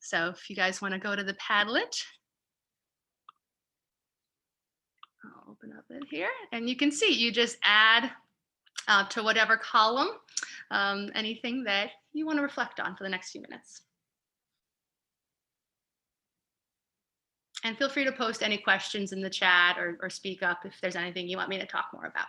So if you guys want to go to the Padlet, I'll open up it here, and you can see you just add to whatever column anything that you want to reflect on for the next few minutes. And feel free to post any questions in the chat or speak up if there's anything you want me to talk more about.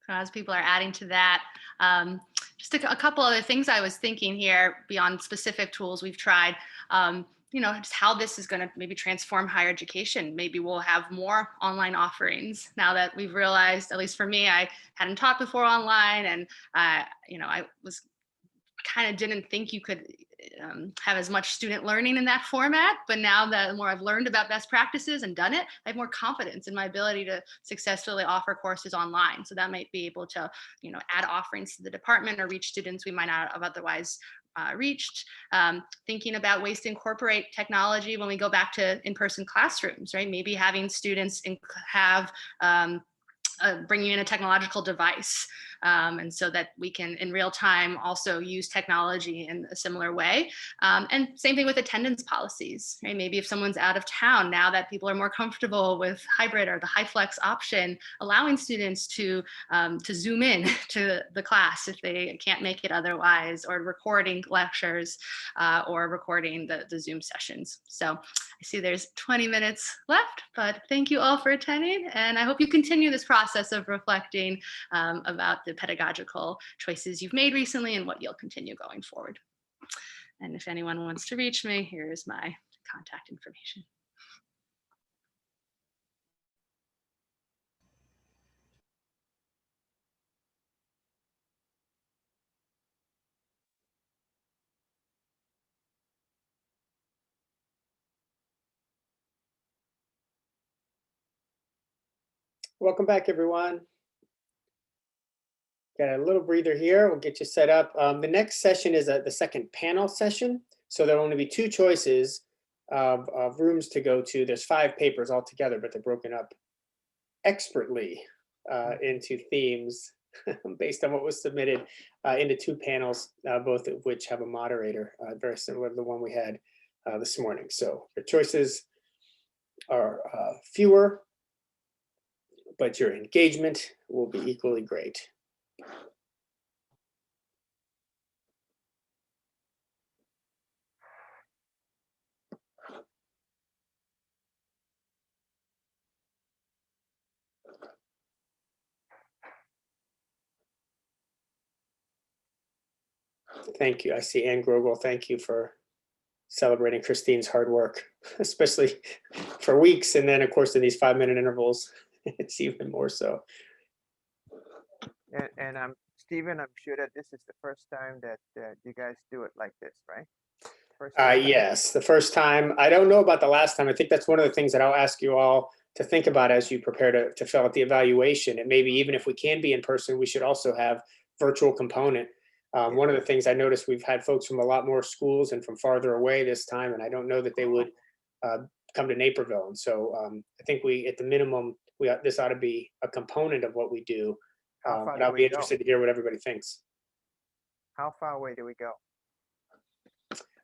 So as people are adding to that, just a couple other things I was thinking here beyond specific tools we've tried, you know, just how this is going to maybe transform higher education. Maybe we'll have more online offerings now that we've realized, at least for me, I hadn't taught before online, and you know, I was kind of didn't think you could have as much student learning in that format. But now that the more I've learned about best practices and done it, I have more confidence in my ability to successfully offer courses online. So that might be able to, you know, add offerings to the department or reach students we might not have otherwise reached. Thinking about ways to incorporate technology when we go back to in-person classrooms, right? Maybe having students have bringing in a technological device, and so that we can in real time also use technology in a similar way. And same thing with attendance policies, right? Maybe if someone's out of town, now that people are more comfortable with hybrid or the high flex option, allowing students to zoom in to the class if they can't make it otherwise, or recording lectures or recording the Zoom sessions. So I see there's 20 minutes left, but thank you all for attending. And I hope you continue this process of reflecting about the pedagogical choices you've made recently and what you'll continue going forward. And if anyone wants to reach me, here's my contact information. Welcome back, everyone. Got a little breather here. We'll get you set up. The next session is the second panel session. So there'll only be two choices of rooms to go to. There's 5 papers altogether, but they're broken up expertly into themes based on what was submitted into 2 panels, both of which have a moderator, very similar to the one we had this morning. So your choices are fewer, but your engagement will be equally great. Thank you. I see Ann Grogel. Thank you for celebrating Christine's hard work, especially for weeks. And then, of course, in these 5-minute intervals, it's even more so. And Stephen, I'm sure that this is the first time that you guys do it like this, right? Yes, the first time. I don't know about the last time. I think that's one of the things that I'll ask you all to think about as you prepare to fill out the evaluation. And maybe even if we can be in person, we should also have virtual component. One of the things I noticed, we've had folks from a lot more schools and from farther away this time, and I don't know that they would come to Naperville. And so I think we, at the minimum, this ought to be a component of what we do. How far But do I'll we be go? interested to hear what everybody thinks. How far away do we go?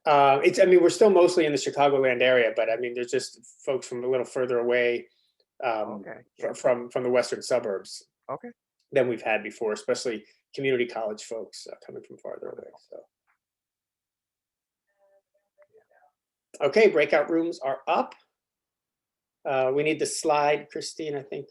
I mean, we're still mostly in the Chicagoland area, but I mean, there's just folks from a little further away Okay. Yeah. from the western suburbs Okay. than we've had before, especially community college folks coming from farther away. So, okay, breakout rooms are up. We need the slide, Christine, I think.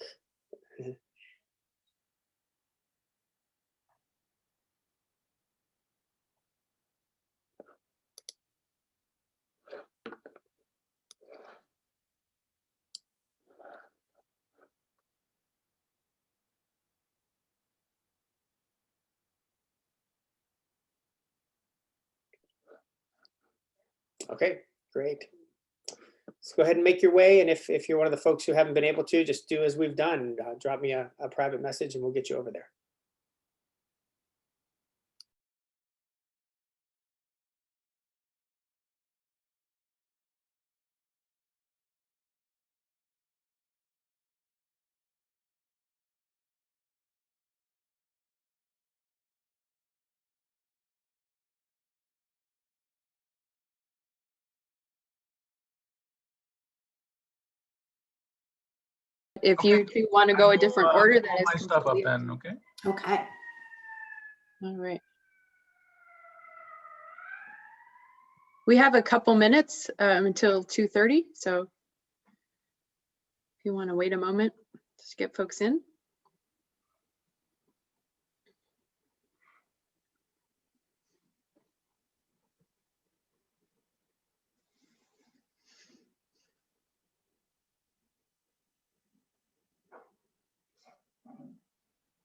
Okay, great. Let's go ahead and make your way. And if you're one of the folks who haven't been able to, just do as we've done. Drop me a private message and we'll get you over there. If you two want to go a different order, that is my stuff up completely- then, okay? Okay. All right. We have a couple minutes until 2:30, so if you want to wait a moment, just get folks in.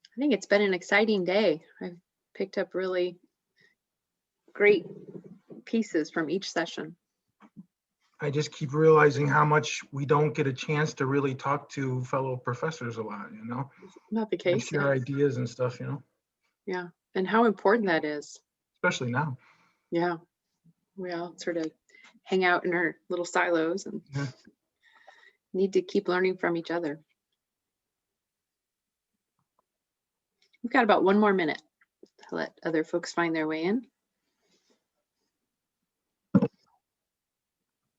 I think it's been an exciting day. I've picked up really great pieces from each session. I just keep realizing how much we don't get a chance to really talk to fellow professors a lot, you know? Not the And case. share ideas and stuff, you know, Yeah, and how important that is. especially now. Yeah, we all sort of hang out in our little silos and Yeah. need to keep learning from each other. We've got about 1 more minute to let other folks find their way in.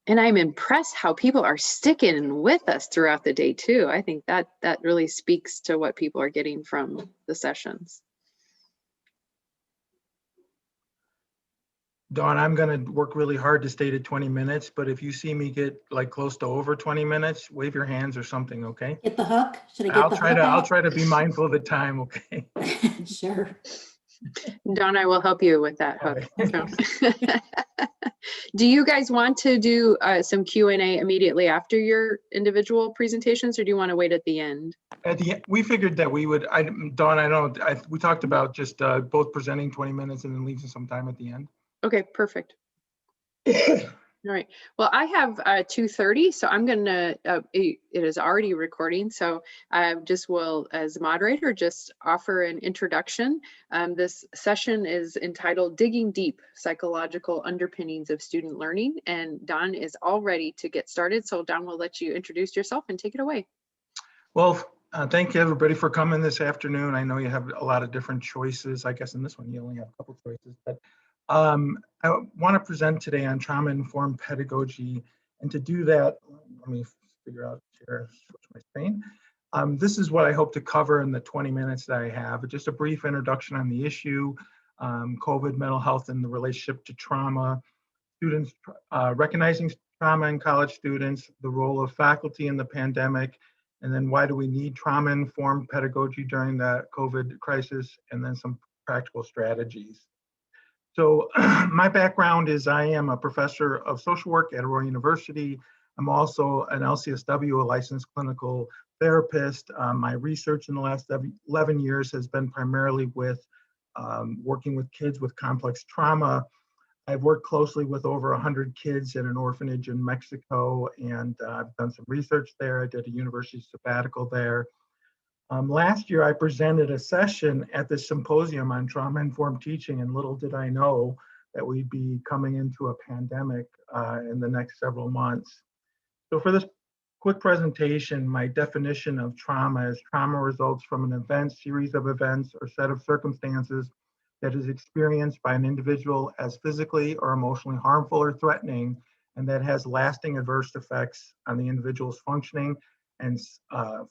And I'm impressed how people are sticking with us throughout the day too. I think that really speaks to what people are getting from the sessions. Dawn, I'm gonna work really hard to stay to 20 minutes, but if you see me get like close to over 20 minutes, wave your hands or something, okay? Get the hook? Should I get I'll the try hook to, I'll out? try to be mindful of the time, okay? Sure. Dawn, I will help you with that hook. So. Do you guys want to do some Q&A immediately after your individual presentations, or do you want to wait at the end? At the end, we figured that we would, Dawn, I know, we talked about just both presenting 20 minutes and then leaving some time at the end. Okay, perfect. All right. Well, I have 2:30, so I'm gonna. It is already recording, so I just will, as moderator, just offer an introduction. This session is entitled "Digging Deep: Psychological Underpinnings of Student Learning," and Don is all ready to get started. So, Don, will let you introduce yourself and take it away. Well, thank you everybody for coming this afternoon. I know you have a lot of different choices. I guess in this one you only have a couple choices, but I want to present today on trauma-informed pedagogy. And to do that, let me figure out, switch my screen. This is what I hope to cover in the 20 minutes that I have. Just a brief introduction on the issue, COVID, mental health, and the relationship to trauma, students recognizing trauma in college students, the role of faculty in the pandemic, and then why do we need trauma-informed pedagogy during the COVID crisis, and then some practical strategies. So my background is I am a professor of social work at Aurora University. I'm also an LCSW, a licensed clinical therapist. My research in the last 11 years has been primarily with working with kids with complex trauma. I've worked closely with over 100 kids at an orphanage in Mexico, and I've done some research there. I did a university sabbatical there. Last year, I presented a session at the symposium on trauma-informed teaching, and little did I know that we'd be coming into a pandemic in the next several months. So for this quick presentation, my definition of trauma is trauma results from an event, series of events, or set of circumstances that is experienced by an individual as physically or emotionally harmful or threatening, and that has lasting adverse effects on the individual's functioning and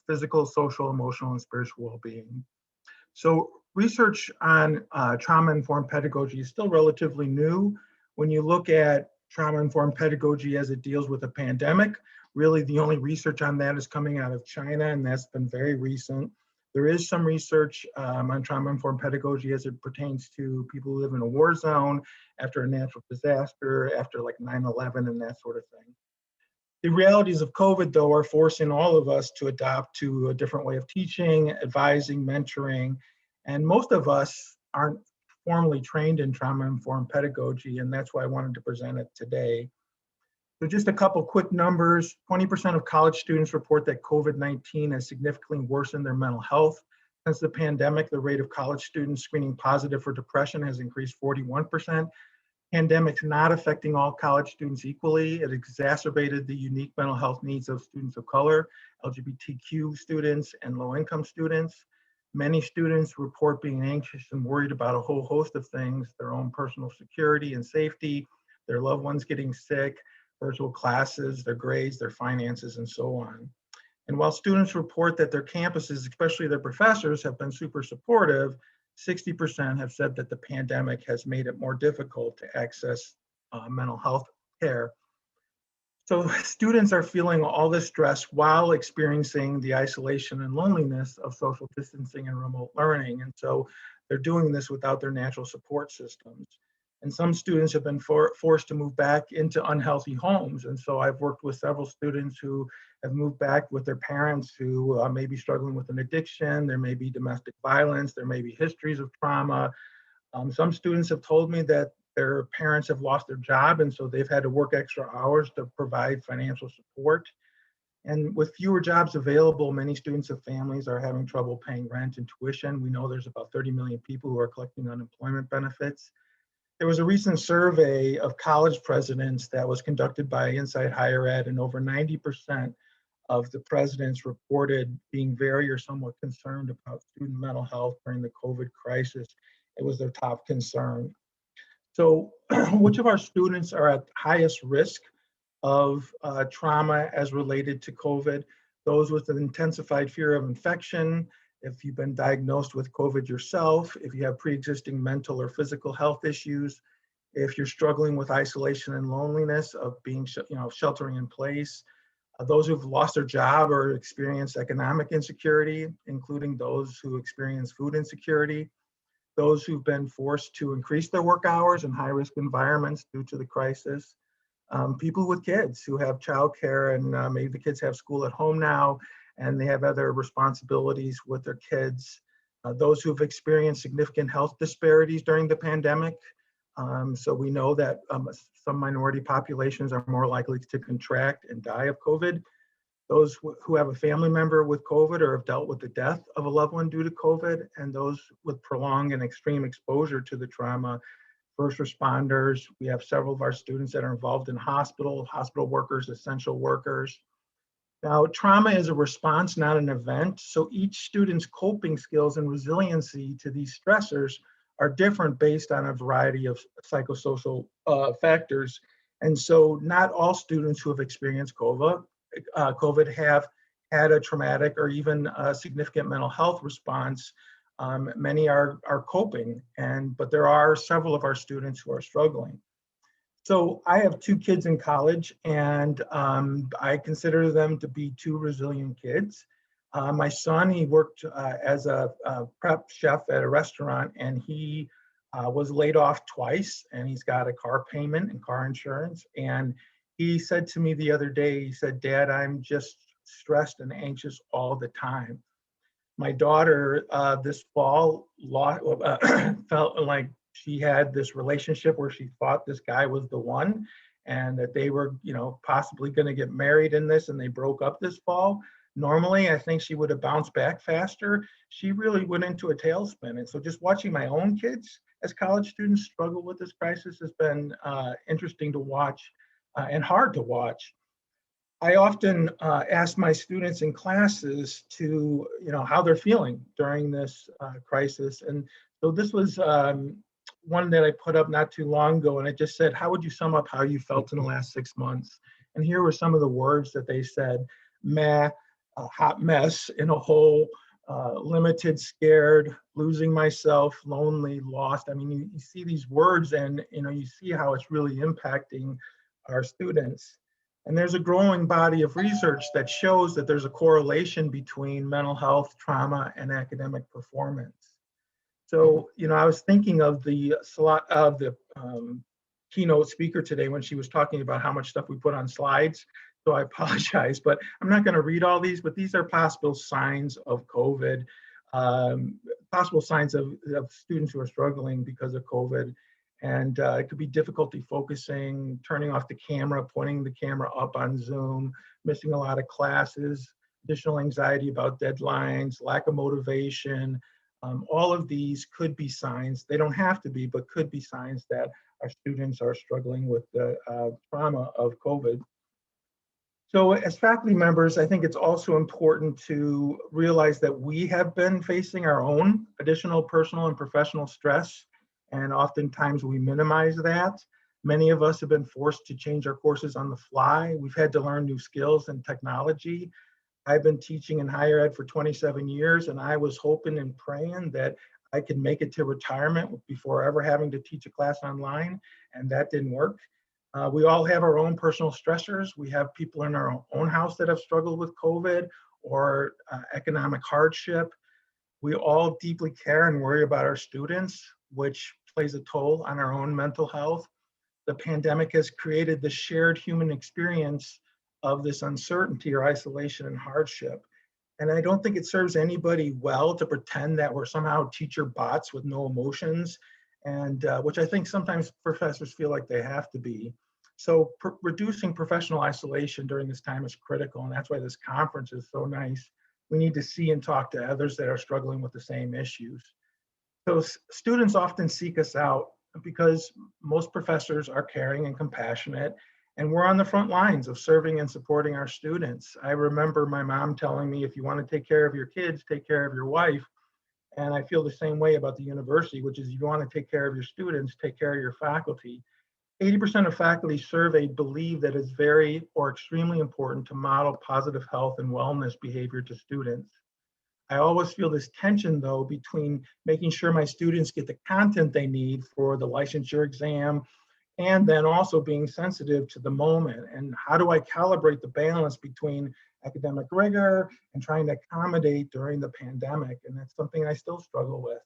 physical, social, emotional, and spiritual well-being. So research on trauma-informed pedagogy is still relatively new. When you look at trauma-informed pedagogy as it deals with a pandemic, really the only research on that is coming out of China, and that's been very recent. There is some research on trauma-informed pedagogy as it pertains to people who live in a war zone after a natural disaster, after like 9/11 and that sort of thing. The realities of COVID, though, are forcing all of us to adopt to a different way of teaching, advising, mentoring, and most of us aren't formally trained in trauma-informed pedagogy, and that's why I wanted to present it today. So just a couple quick numbers. 20% of college students report that COVID-19 has significantly worsened their mental health. Since the pandemic, the rate of college students screening positive for depression has increased 41%. Pandemic's not affecting all college students equally. It exacerbated the unique mental health needs of students of color, LGBTQ students, and low-income students. Many students report being anxious and worried about a whole host of things, their own personal security and safety, their loved ones getting sick, virtual classes, their grades, their finances, and so on. And while students report that their campuses, especially their professors, have been super supportive, 60% have said that the pandemic has made it more difficult to access mental health care. So students are feeling all this stress while experiencing the isolation and loneliness of social distancing and remote learning. And so they're doing this without their natural support systems. And some students have been forced to move back into unhealthy homes. And so I've worked with several students who have moved back with their parents who may be struggling with an addiction, there may be domestic violence, there may be histories of trauma. Some students have told me that their parents have lost their job, and so they've had to work extra hours to provide financial support. And with fewer jobs available, many students of families are having trouble paying rent and tuition. We know there's about 30 million people who are collecting unemployment benefits. There was a recent survey of college presidents that was conducted by Insight Higher Ed, and over 90% of the presidents reported being very or somewhat concerned about student mental health during the COVID crisis. It was their top concern. So which of our students are at highest risk of trauma as related to COVID? Those with an intensified fear of infection, if you've been diagnosed with COVID yourself, if you have pre-existing mental or physical health issues, if you're struggling with isolation and loneliness of being, sheltering in place, those who've lost their job or experienced economic insecurity, including those who experience food insecurity, those who've been forced to increase their work hours in high-risk environments due to the crisis, people with kids who have childcare and maybe the kids have school at home now and they have other responsibilities with their kids, those who've experienced significant health disparities during the pandemic. So we know that some minority populations are more likely to contract and die of COVID. Those who have a family member with COVID or have dealt with the death of a loved one due to COVID, and those with prolonged and extreme exposure to the trauma, first responders. We have several of our students that are involved in hospital workers, essential workers. Now, trauma is a response, not an event. So each student's coping skills and resiliency to these stressors are different based on a variety of psychosocial factors. And so not all students who have experienced COVID have had a traumatic or even a significant mental health response. Many are coping, but there are several of our students who are struggling. So I have two kids in college, and I consider them to be two resilient kids. My son, he worked as a prep chef at a restaurant, and he was laid off twice, and he's got a car payment and car insurance. And he said to me the other day, he said, "Dad, I'm just stressed and anxious all the time." My daughter this fall felt like she had this relationship where she thought this guy was the one and that they were, possibly going to get married in this, and they broke up this fall. Normally, I think she would have bounced back faster. She really went into a tailspin. And so just watching my own kids as college students struggle with this crisis has been interesting to watch and hard to watch. I often ask my students in classes to, how they're feeling during this crisis. And so this was one that I put up not too long ago, and it just said, how would you sum up how you felt in the last 6 months? And here were some of the words that they said: meh, a hot mess in a hole, limited, scared, losing myself, lonely, lost. I mean, you see these words and, you see how it's really impacting our students. And there's a growing body of research that shows that there's a correlation between mental health, trauma, and academic performance. So, I was thinking of the keynote speaker today when she was talking about how much stuff we put on slides. So I apologize, but I'm not going to read all these, but these are possible signs of COVID, possible signs of students who are struggling because of COVID. And it could be difficulty focusing, turning off the camera, pointing the camera up on Zoom, missing a lot of classes, additional anxiety about deadlines, lack of motivation. All of these could be signs. They don't have to be, but could be signs that our students are struggling with the trauma of COVID. So as faculty members, I think it's also important to realize that we have been facing our own additional personal and professional stress, and oftentimes we minimize that. Many of us have been forced to change our courses on the fly. We've had to learn new skills and technology. I've been teaching in higher ed for 27 years, and I was hoping and praying that I could make it to retirement before ever having to teach a class online, and that didn't work. We all have our own personal stressors. We have people in our own house that have struggled with COVID or economic hardship. We all deeply care and worry about our students, which plays a toll on our own mental health. The pandemic has created the shared human experience of this uncertainty or isolation and hardship. And I don't think it serves anybody well to pretend that we're somehow teacher bots with no emotions, and which I think sometimes professors feel like they have to be. So reducing professional isolation during this time is critical, and that's why this conference is so nice. We need to see and talk to others that are struggling with the same issues. So students often seek us out because most professors are caring and compassionate, and we're on the front lines of serving and supporting our students. I remember my mom telling me, if you want to take care of your kids, take care of your wife. And I feel the same way about the university, which is, if you want to take care of your students, take care of your faculty. 80% of faculty surveyed believe that it's very or extremely important to model positive health and wellness behavior to students. I always feel this tension, though, between making sure my students get the content they need for the licensure exam and then also being sensitive to the moment. And how do I calibrate the balance between academic rigor and trying to accommodate during the pandemic? And that's something I still struggle with.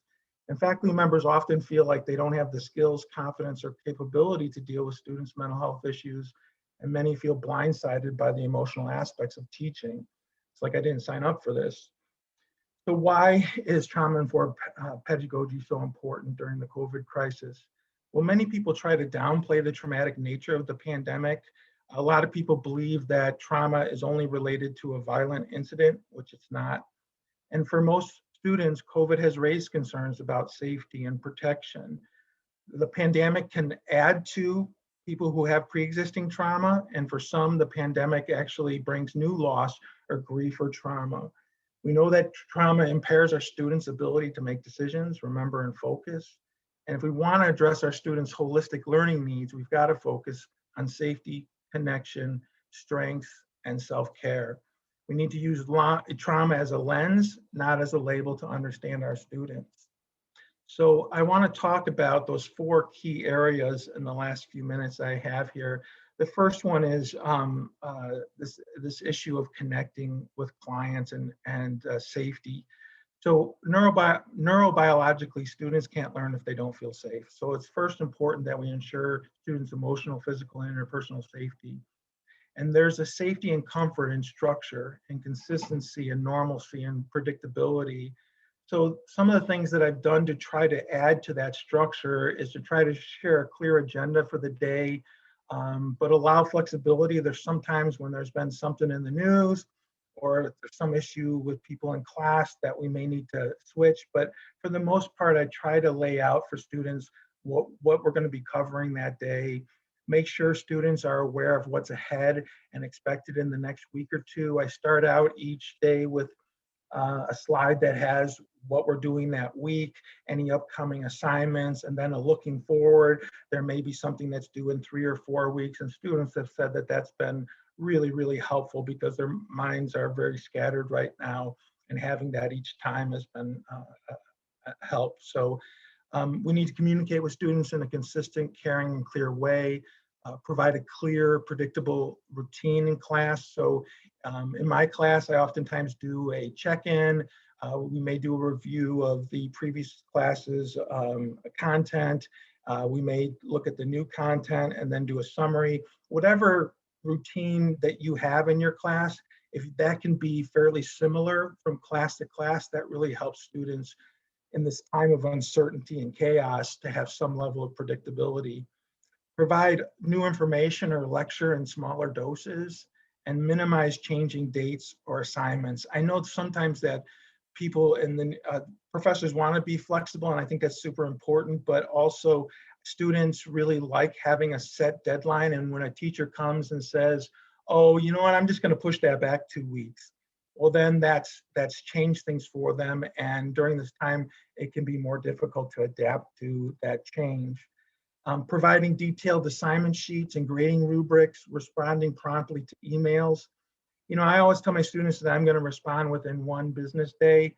And faculty members often feel like they don't have the skills, confidence, or capability to deal with students' mental health issues. And many feel blindsided by the emotional aspects of teaching. It's like, I didn't sign up for this. So why is trauma-informed pedagogy so important during the COVID crisis? Well, many people try to downplay the traumatic nature of the pandemic. A lot of people believe that trauma is only related to a violent incident, which it's not. And for most students, COVID has raised concerns about safety and protection. The pandemic can add to people who have pre-existing trauma, and for some, the pandemic actually brings new loss or grief or trauma. We know that trauma impairs our students' ability to make decisions, remember, and focus. And if we want to address our students' holistic learning needs, we've got to focus on safety, connection, strength, and self-care. We need to use trauma as a lens, not as a label, to understand our students. So I want to talk about those 4 key areas in the last few minutes I have here. The first one is this issue of connecting with clients and safety. So neurobiologically, students can't learn if they don't feel safe. So it's first important that we ensure students' emotional, physical, and interpersonal safety. And there's a safety and comfort in structure and consistency and normalcy and predictability. So some of the things that I've done to try to add to that structure is to try to share a clear agenda for the day, but allow flexibility. There's sometimes when there's been something in the news or if there's some issue with people in class that we may need to switch. But for the most part, I try to lay out for students what we're going to be covering that day, make sure students are aware of what's ahead and expected in the next week or two. I start out each day with a slide that has what we're doing that week, any upcoming assignments, and then a looking forward. There may be something that's due in 3 or 4 weeks, and students have said that that's been really, really helpful because their minds are very scattered right now, and having that each time has been a help. So we need to communicate with students in a consistent, caring, and clear way. Provide a clear, predictable routine in class. So in my class, I oftentimes do a check-in. We may do a review of the previous classes' content. We may look at the new content and then do a summary. Whatever routine that you have in your class, if that can be fairly similar from class to class, that really helps students in this time of uncertainty and chaos to have some level of predictability. Provide new information or lecture in smaller doses, and minimize changing dates or assignments. I know sometimes that people and the professors want to be flexible, and I think that's super important, but also students really like having a set deadline. And when a teacher comes and says, oh, you know what, I'm just going to push that back 2 weeks. Well, then that's changed things for them. And during this time, it can be more difficult to adapt to that change. Providing detailed assignment sheets and grading rubrics, responding promptly to emails. You know, I always tell my students that I'm going to respond within 1 business day.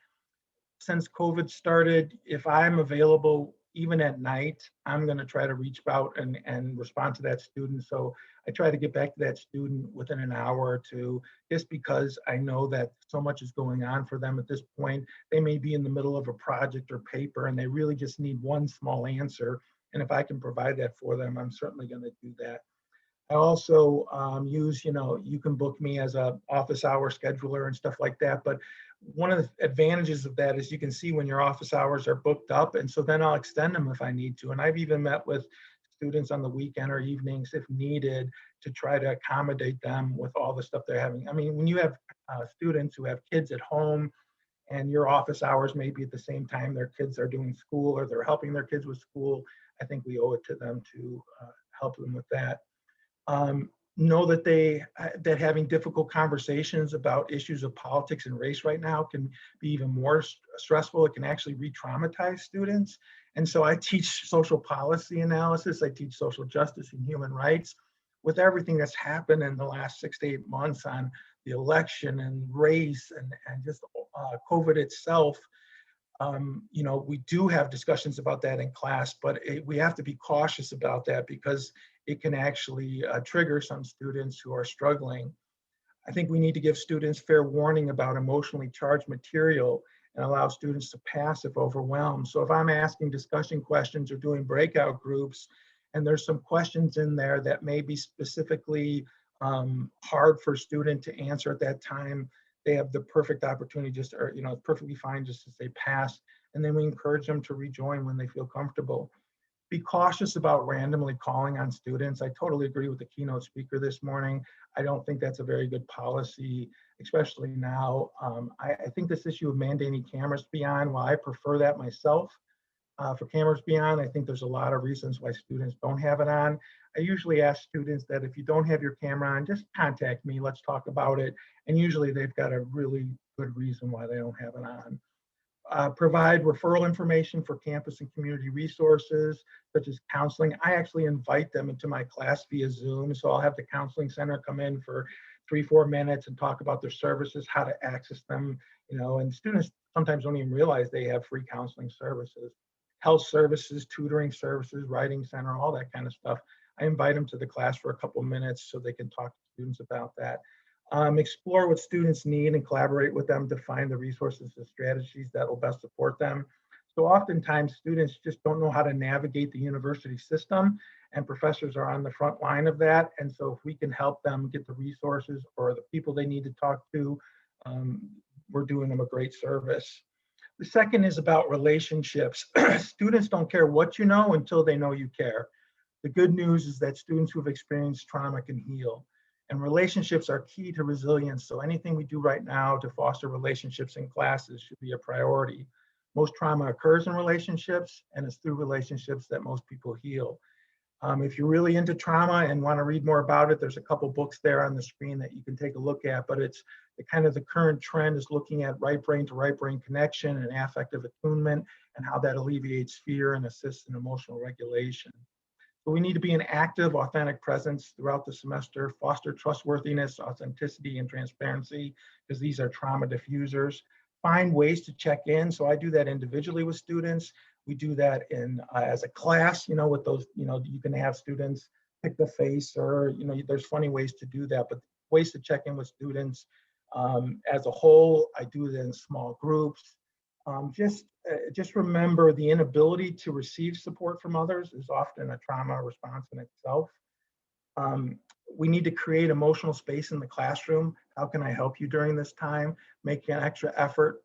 Since COVID started, if I'm available even at night, I'm going to try to reach out and respond to that student. So I try to get back to that student within an hour or two, just because I know that so much is going on for them at this point. They may be in the middle of a project or paper, and they really just need one small answer. And if I can provide that for them, I'm certainly going to do that. I also use, you can book me as a office hour scheduler and stuff like that. But one of the advantages of that is you can see when your office hours are booked up. And so then I'll extend them if I need to. And I've even met with students on the weekend or evenings if needed to try to accommodate them with all the stuff they're having. I mean, when you have students who have kids at home, and your office hours may be at the same time their kids are doing school or they're helping their kids with school, I think we owe it to them to help them with that. Know that having difficult conversations about issues of politics and race right now can be even more stressful. It can actually re-traumatize students. And so I teach social policy analysis. I teach social justice and human rights. With everything that's happened in the last 6 to 8 months on the election and race and just COVID itself, we do have discussions about that in class, but we have to be cautious about that because it can actually trigger some students who are struggling. I think we need to give students fair warning about emotionally charged material and allow students to pass if overwhelmed. So if I'm asking discussion questions or doing breakout groups, and there's some questions in there that may be specifically hard for a student to answer at that time, they have the perfect opportunity just, or, it's perfectly fine just to say pass. And then we encourage them to rejoin when they feel comfortable. Be cautious about randomly calling on students. I totally agree with the keynote speaker this morning. I don't think that's a very good policy, especially now. I think this issue of mandating cameras to be on, while I prefer that myself, for cameras to be on, I think there's a lot of reasons why students don't have it on. I usually ask students that if you don't have your camera on, just contact me, let's talk about it. And usually they've got a really good reason why they don't have it on. Provide referral information for campus and community resources, such as counseling. I actually invite them into my class via Zoom. So I'll have the counseling center come in for 3-4 minutes and talk about their services, how to access them, and students sometimes don't even realize they have free counseling services. Health services, tutoring services, writing center, all that kind of stuff. I invite them to the class for a couple minutes so they can talk to students about that. Explore what students need and collaborate with them to find the resources and strategies that will best support them. So oftentimes students just don't know how to navigate the university system, and professors are on the front line of that. And so if we can help them get the resources or the people they need to talk to, we're doing them a great service. The second is about relationships. Students don't care what you know until they know you care. The good news is that students who've experienced trauma can heal. And relationships are key to resilience. So anything we do right now to foster relationships in classes should be a priority. Most trauma occurs in relationships, and it's through relationships that most people heal. If you're really into trauma and want to read more about it, there's a couple books there on the screen that you can take a look at, but it's the current trend is looking at right brain to right brain connection and affective attunement and how that alleviates fear and assists in emotional regulation. So we need to be an active, authentic presence throughout the semester, foster trustworthiness, authenticity, and transparency, because these are trauma diffusers. Find ways to check in. So I do that individually with students. We do that in as a class, with those, you can have students pick the face or, there's funny ways to do that, but ways to check in with students. As a whole, I do it in small groups. Just remember the inability to receive support from others is often a trauma response in itself. We need to create emotional space in the classroom. How can I help you during this time? Make an extra effort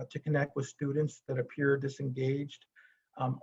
to connect with students that appear disengaged.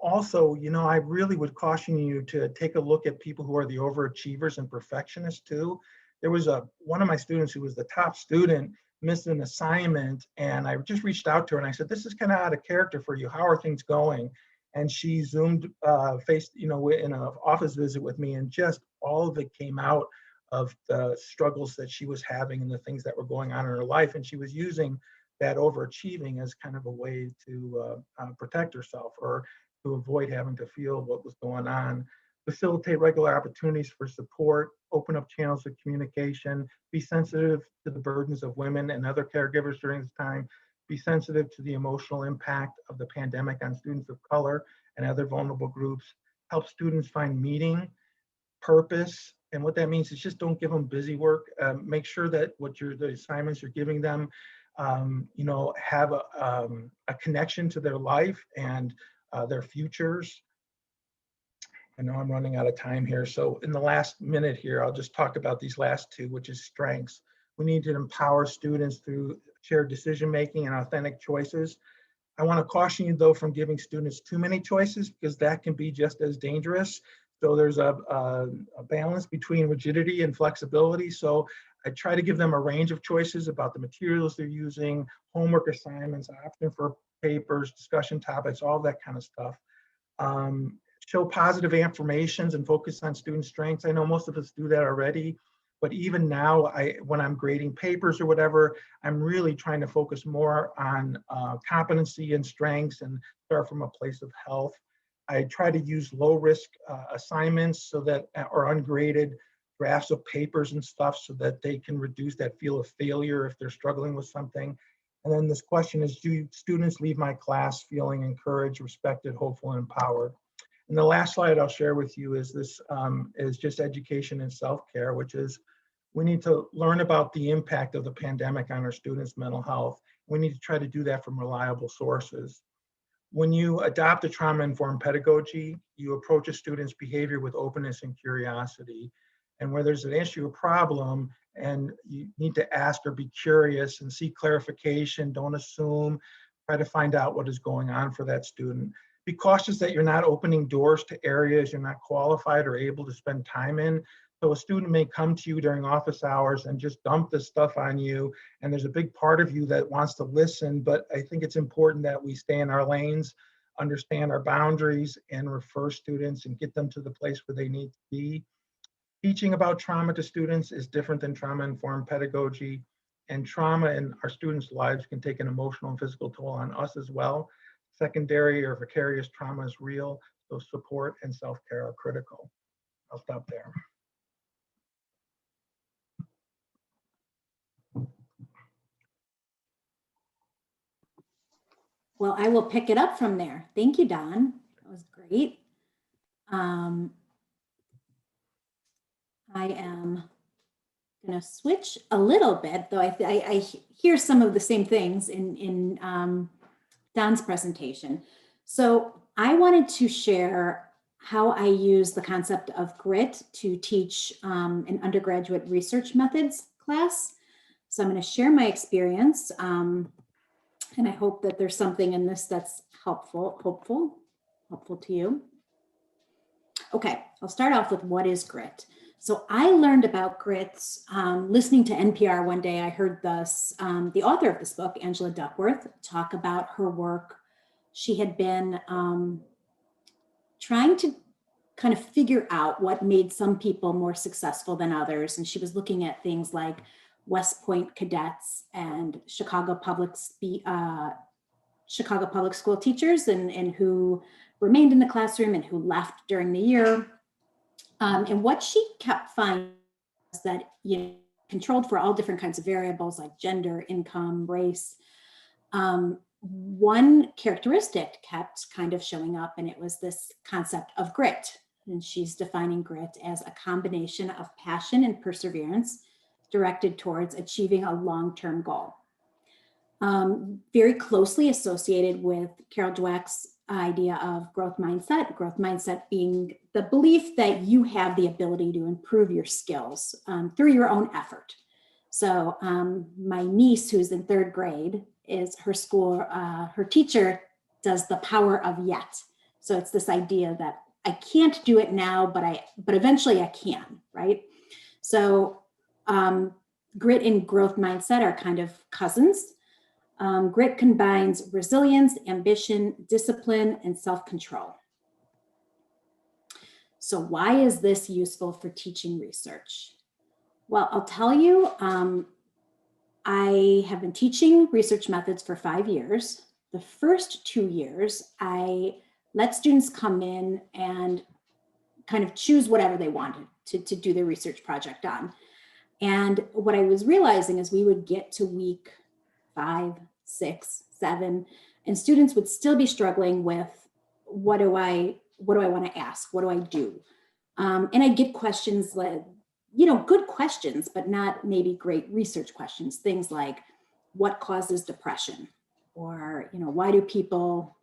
Also, I really would caution you to take a look at people who are the overachievers and perfectionists too. There was one of my students who was the top student, missed an assignment, and I just reached out to her and I said, this is kind of out of character for you. How are things going? And she Zoomed in an office visit with me, and just all of it came out of the struggles that she was having and the things that were going on in her life. And she was using that overachieving as kind of a way to protect herself or to avoid having to feel what was going on. Facilitate regular opportunities for support, open up channels of communication, be sensitive to the burdens of women and other caregivers during this time, be sensitive to the emotional impact of the pandemic on students of color and other vulnerable groups, help students find meaning, purpose, and what that means is just don't give them busy work. Make sure that the assignments you're giving them, have a connection to their life and their futures. I know I'm running out of time here. So in the last minute here, I'll just talk about these last two, which is strengths. We need to empower students through shared decision-making and authentic choices. I want to caution you though from giving students too many choices, because that can be just as dangerous. So there's a balance between rigidity and flexibility. So I try to give them a range of choices about the materials they're using, homework assignments, option for papers, discussion topics, all that kind of stuff. Show positive affirmations and focus on student strengths. I know most of us do that already, but even now, when I'm grading papers or whatever, I'm really trying to focus more on competency and strengths and start from a place of health. I try to use low risk assignments so that, or ungraded drafts of papers and stuff so that they can reduce that feel of failure if they're struggling with something. And then this question is, do students leave my class feeling encouraged, respected, hopeful, and empowered? And the last slide I'll share with you is this is just education and self-care, which is we need to learn about the impact of the pandemic on our students' mental health. We need to try to do that from reliable sources. When you adopt a trauma-informed pedagogy, you approach a student's behavior with openness and curiosity. And where there's an issue or problem, and you need to ask or be curious and seek clarification, don't assume, try to find out what is going on for that student. Be cautious that you're not opening doors to areas you're not qualified or able to spend time in. So a student may come to you during office hours and just dump this stuff on you, and there's a big part of you that wants to listen, but I think it's important that we stay in our lanes, understand our boundaries, and refer students and get them to the place where they need to be. Teaching about trauma to students is different than trauma-informed pedagogy, and trauma in our students' lives can take an emotional and physical toll on us as well. Secondary or vicarious trauma is real, so support and self-care are critical. I'll stop there. Well, I will pick it up from there. Thank you, Don. That was great. I am going to switch a little bit, though I hear some of the same things in Don's presentation. So I wanted to share how I use the concept of grit to teach an undergraduate research methods class. So I'm going to share my experience, and I hope that there's something in this that's helpful to you. Okay, I'll start off with what is grit. So I learned about grit listening to NPR one day. I heard the author of this book, Angela Duckworth, talk about her work. She had been trying to kind of figure out what made some people more successful than others. And she was looking at things like West Point cadets and Chicago public school teachers and who remained in the classroom and who left during the year. And what she kept finding was that, controlled for all different kinds of variables like gender, income, race. One characteristic kept kind of showing up, and it was this concept of grit. And she's defining grit as a combination of passion and perseverance directed towards achieving a long-term goal. Very closely associated with Carol Dweck's idea of growth mindset being the belief that you have the ability to improve your skills through your own effort. So my niece, who's in 3rd grade, is her school, her teacher does the power of yet. So it's this idea that I can't do it now, but eventually I can, right? So grit and growth mindset are kind of cousins. Grit combines resilience, ambition, discipline, and self-control. So why is this useful for teaching research? Well, I'll tell you, I have been teaching research methods for 5 years. The first 2 years, I let students come in and kind of choose whatever they wanted to do their research project on. And what I was realizing is we would get to week 5, 6, 7, and students would still be struggling with what do I want to ask? What do I do? And I'd get questions like, good questions, but not maybe great research questions. Things like, what causes depression? Or, why do people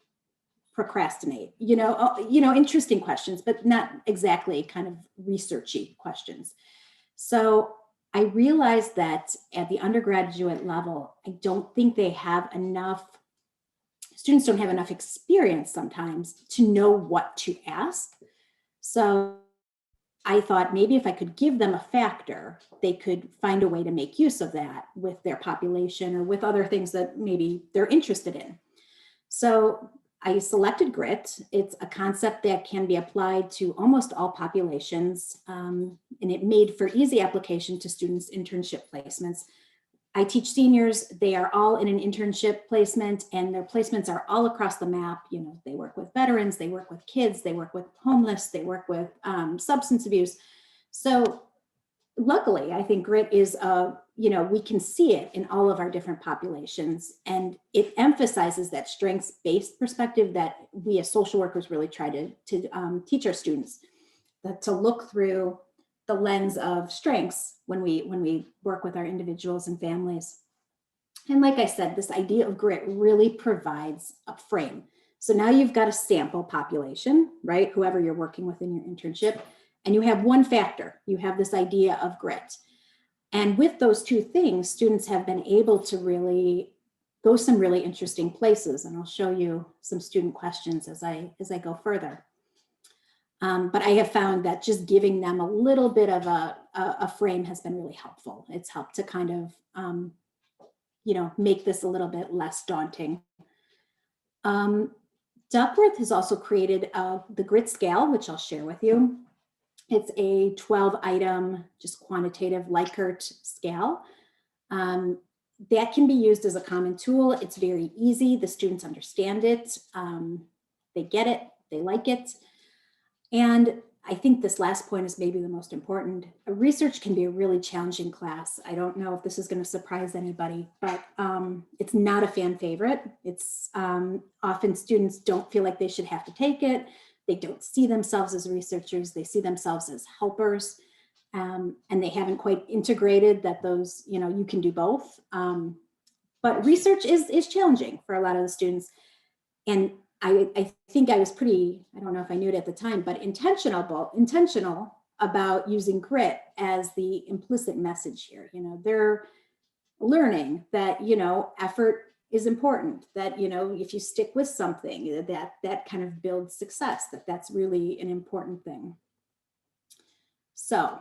procrastinate? Interesting questions, but not exactly kind of researchy questions. So I realized that at the undergraduate level, I don't think students don't have enough experience sometimes to know what to ask. So I thought maybe if I could give them a factor, they could find a way to make use of that with their population or with other things that maybe they're interested in. So I selected grit. It's a concept that can be applied to almost all populations, and it made for easy application to students' internship placements. I teach seniors, they are all in an internship placement, and their placements are all across the map. They work with veterans, they work with kids, they work with homeless, they work with substance abuse. So luckily, I think grit is, we can see it in all of our different populations, and it emphasizes that strengths-based perspective that we as social workers really try to teach our students, that to look through the lens of strengths when we work with our individuals and families. And like I said, this idea of grit really provides a frame. So now you've got a sample population, right? Whoever you're working with in your internship, and you have one factor. You have this idea of grit. And with those two things, students have been able to really go some really interesting places. And I'll show you some student questions as I go further. But I have found that just giving them a little bit of a frame has been really helpful. It's helped to kind of, make this a little bit less daunting. Duckworth has also created the grit scale, which I'll share with you. It's a 12-item, just quantitative Likert scale. That can be used as a common tool. It's very easy. The students understand it. They get it. They like it. And I think this last point is maybe the most important. Research can be a really challenging class. I don't know if this is going to surprise anybody, but it's not a fan favorite. It's often students don't feel like they should have to take it. They don't see themselves as researchers. They see themselves as helpers. And they haven't quite integrated that those, you can do both. But research is challenging for a lot of the students. And I think I was pretty, I don't know if I knew it at the time, but intentional about using grit as the implicit message here. They're learning that, effort is important, that, if you stick with something, that kind of builds success, that's really an important thing. So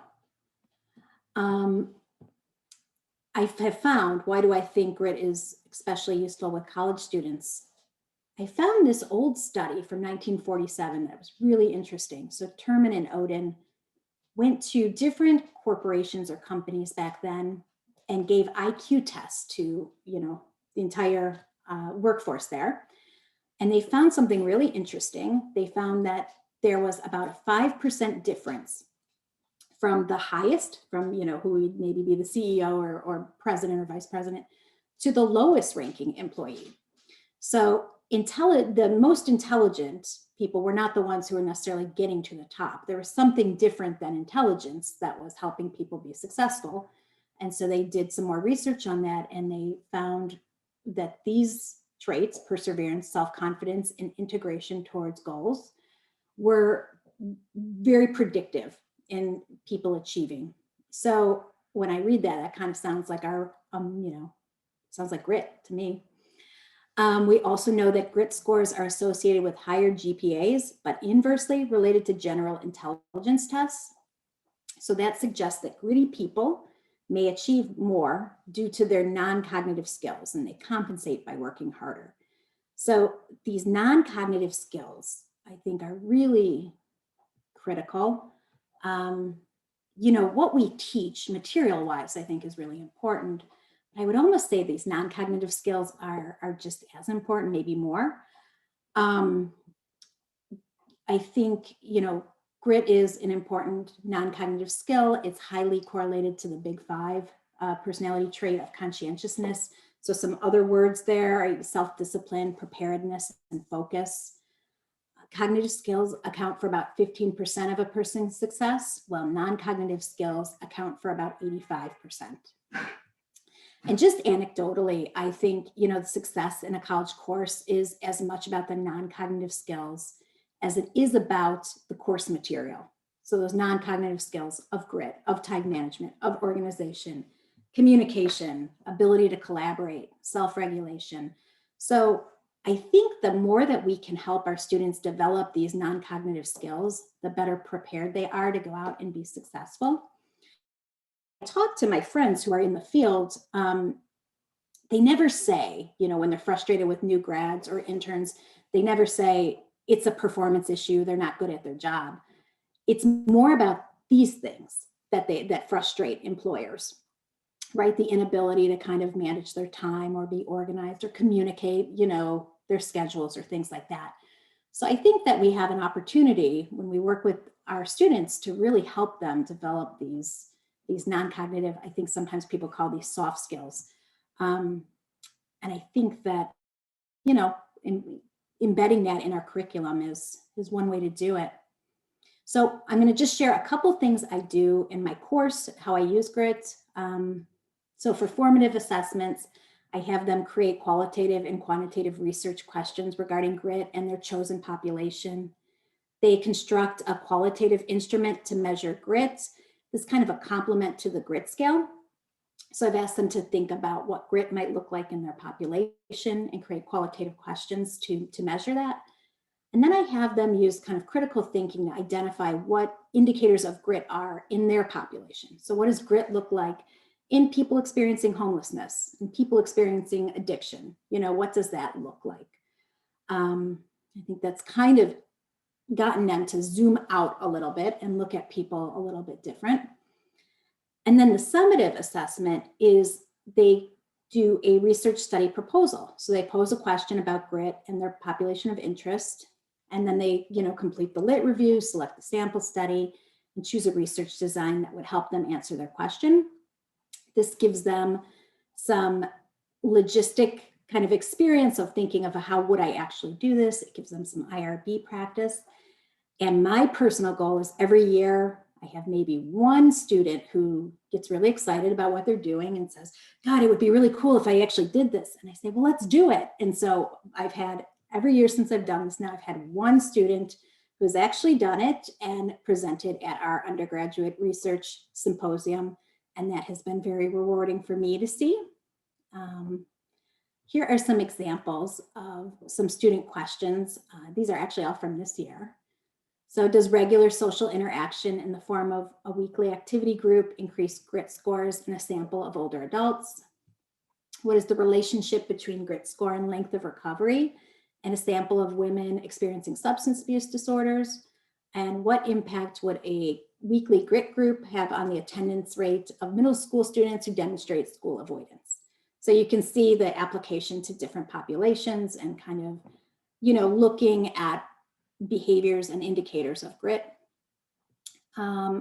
I have found, why do I think grit is especially useful with college students? I found this old study from 1947 that was really interesting. So Terman and Odin went to different corporations or companies back then and gave IQ tests to, the entire workforce there. And they found something really interesting. They found that there was about a 5% difference from the highest, from who would maybe be the CEO or president or vice president, to the lowest ranking employee. So the most intelligent people were not the ones who were necessarily getting to the top. There was something different than intelligence that was helping people be successful. And so they did some more research on that, and they found that these traits, perseverance, self-confidence, and integration towards goals, were very predictive in people achieving. So when I read that, that kind of sounds like sounds like grit to me. We also know that grit scores are associated with higher GPAs, but inversely related to general intelligence tests. So that suggests that gritty people may achieve more due to their non-cognitive skills, and they compensate by working harder. So these non-cognitive skills, I think, are really critical. What we teach material-wise, I think, is really important. I would almost say these non-cognitive skills are just as important, maybe more. I think, grit is an important non-cognitive skill. It's highly correlated to the big 5 personality trait of conscientiousness. So some other words there are self-discipline, preparedness, and focus. Cognitive skills account for about 15% of a person's success, while non-cognitive skills account for about 85%. And just anecdotally, I think, the success in a college course is as much about the non-cognitive skills as it is about the course material. So those non-cognitive skills of grit, of time management, of organization, communication, ability to collaborate, self-regulation. So I think the more that we can help our students develop these non-cognitive skills, the better prepared they are to go out and be successful. I talk to my friends who are in the field, they never say, when they're frustrated with new grads or interns, they never say it's a performance issue, they're not good at their job. It's more about these things that frustrate employers, right? The inability to kind of manage their time or be organized or communicate, their schedules or things like that. So I think that we have an opportunity when we work with our students to really help them develop these non-cognitive, I think sometimes people call these soft skills. And I think that, embedding that in our curriculum is one way to do it. So I'm going to just share a couple things I do in my course, how I use grit. So for formative assessments, I have them create qualitative and quantitative research questions regarding grit and their chosen population. They construct a qualitative instrument to measure grit. This is kind of a complement to the grit scale. So I've asked them to think about what grit might look like in their population and create qualitative questions to measure that. And then I have them use kind of critical thinking to identify what indicators of grit are in their population. So what does grit look like in people experiencing homelessness and people experiencing addiction? What does that look like? I think that's kind of gotten them to zoom out a little bit and look at people a little bit different. And then the summative assessment is they do a research study proposal. So they pose a question about grit and their population of interest. And then they, complete the lit review, select the sample study, and choose a research design that would help them answer their question. This gives them some logistic kind of experience of thinking of how would I actually do this. It gives them some IRB practice. And my personal goal is every year I have maybe one student who gets really excited about what they're doing and says, God, it would be really cool if I actually did this. And I say, well, let's do it. And so I've had every year since I've done this now, I've had one student who's actually done it and presented at our undergraduate research symposium. And that has been very rewarding for me to see. Here are some examples of some student questions. These are actually all from this year. So does regular social interaction in the form of a weekly activity group increase grit scores in a sample of older adults? What is the relationship between grit score and length of recovery in a sample of women experiencing substance abuse disorders? And what impact would a weekly grit group have on the attendance rate of middle school students who demonstrate school avoidance? So you can see the application to different populations and kind of, looking at behaviors and indicators of grit. I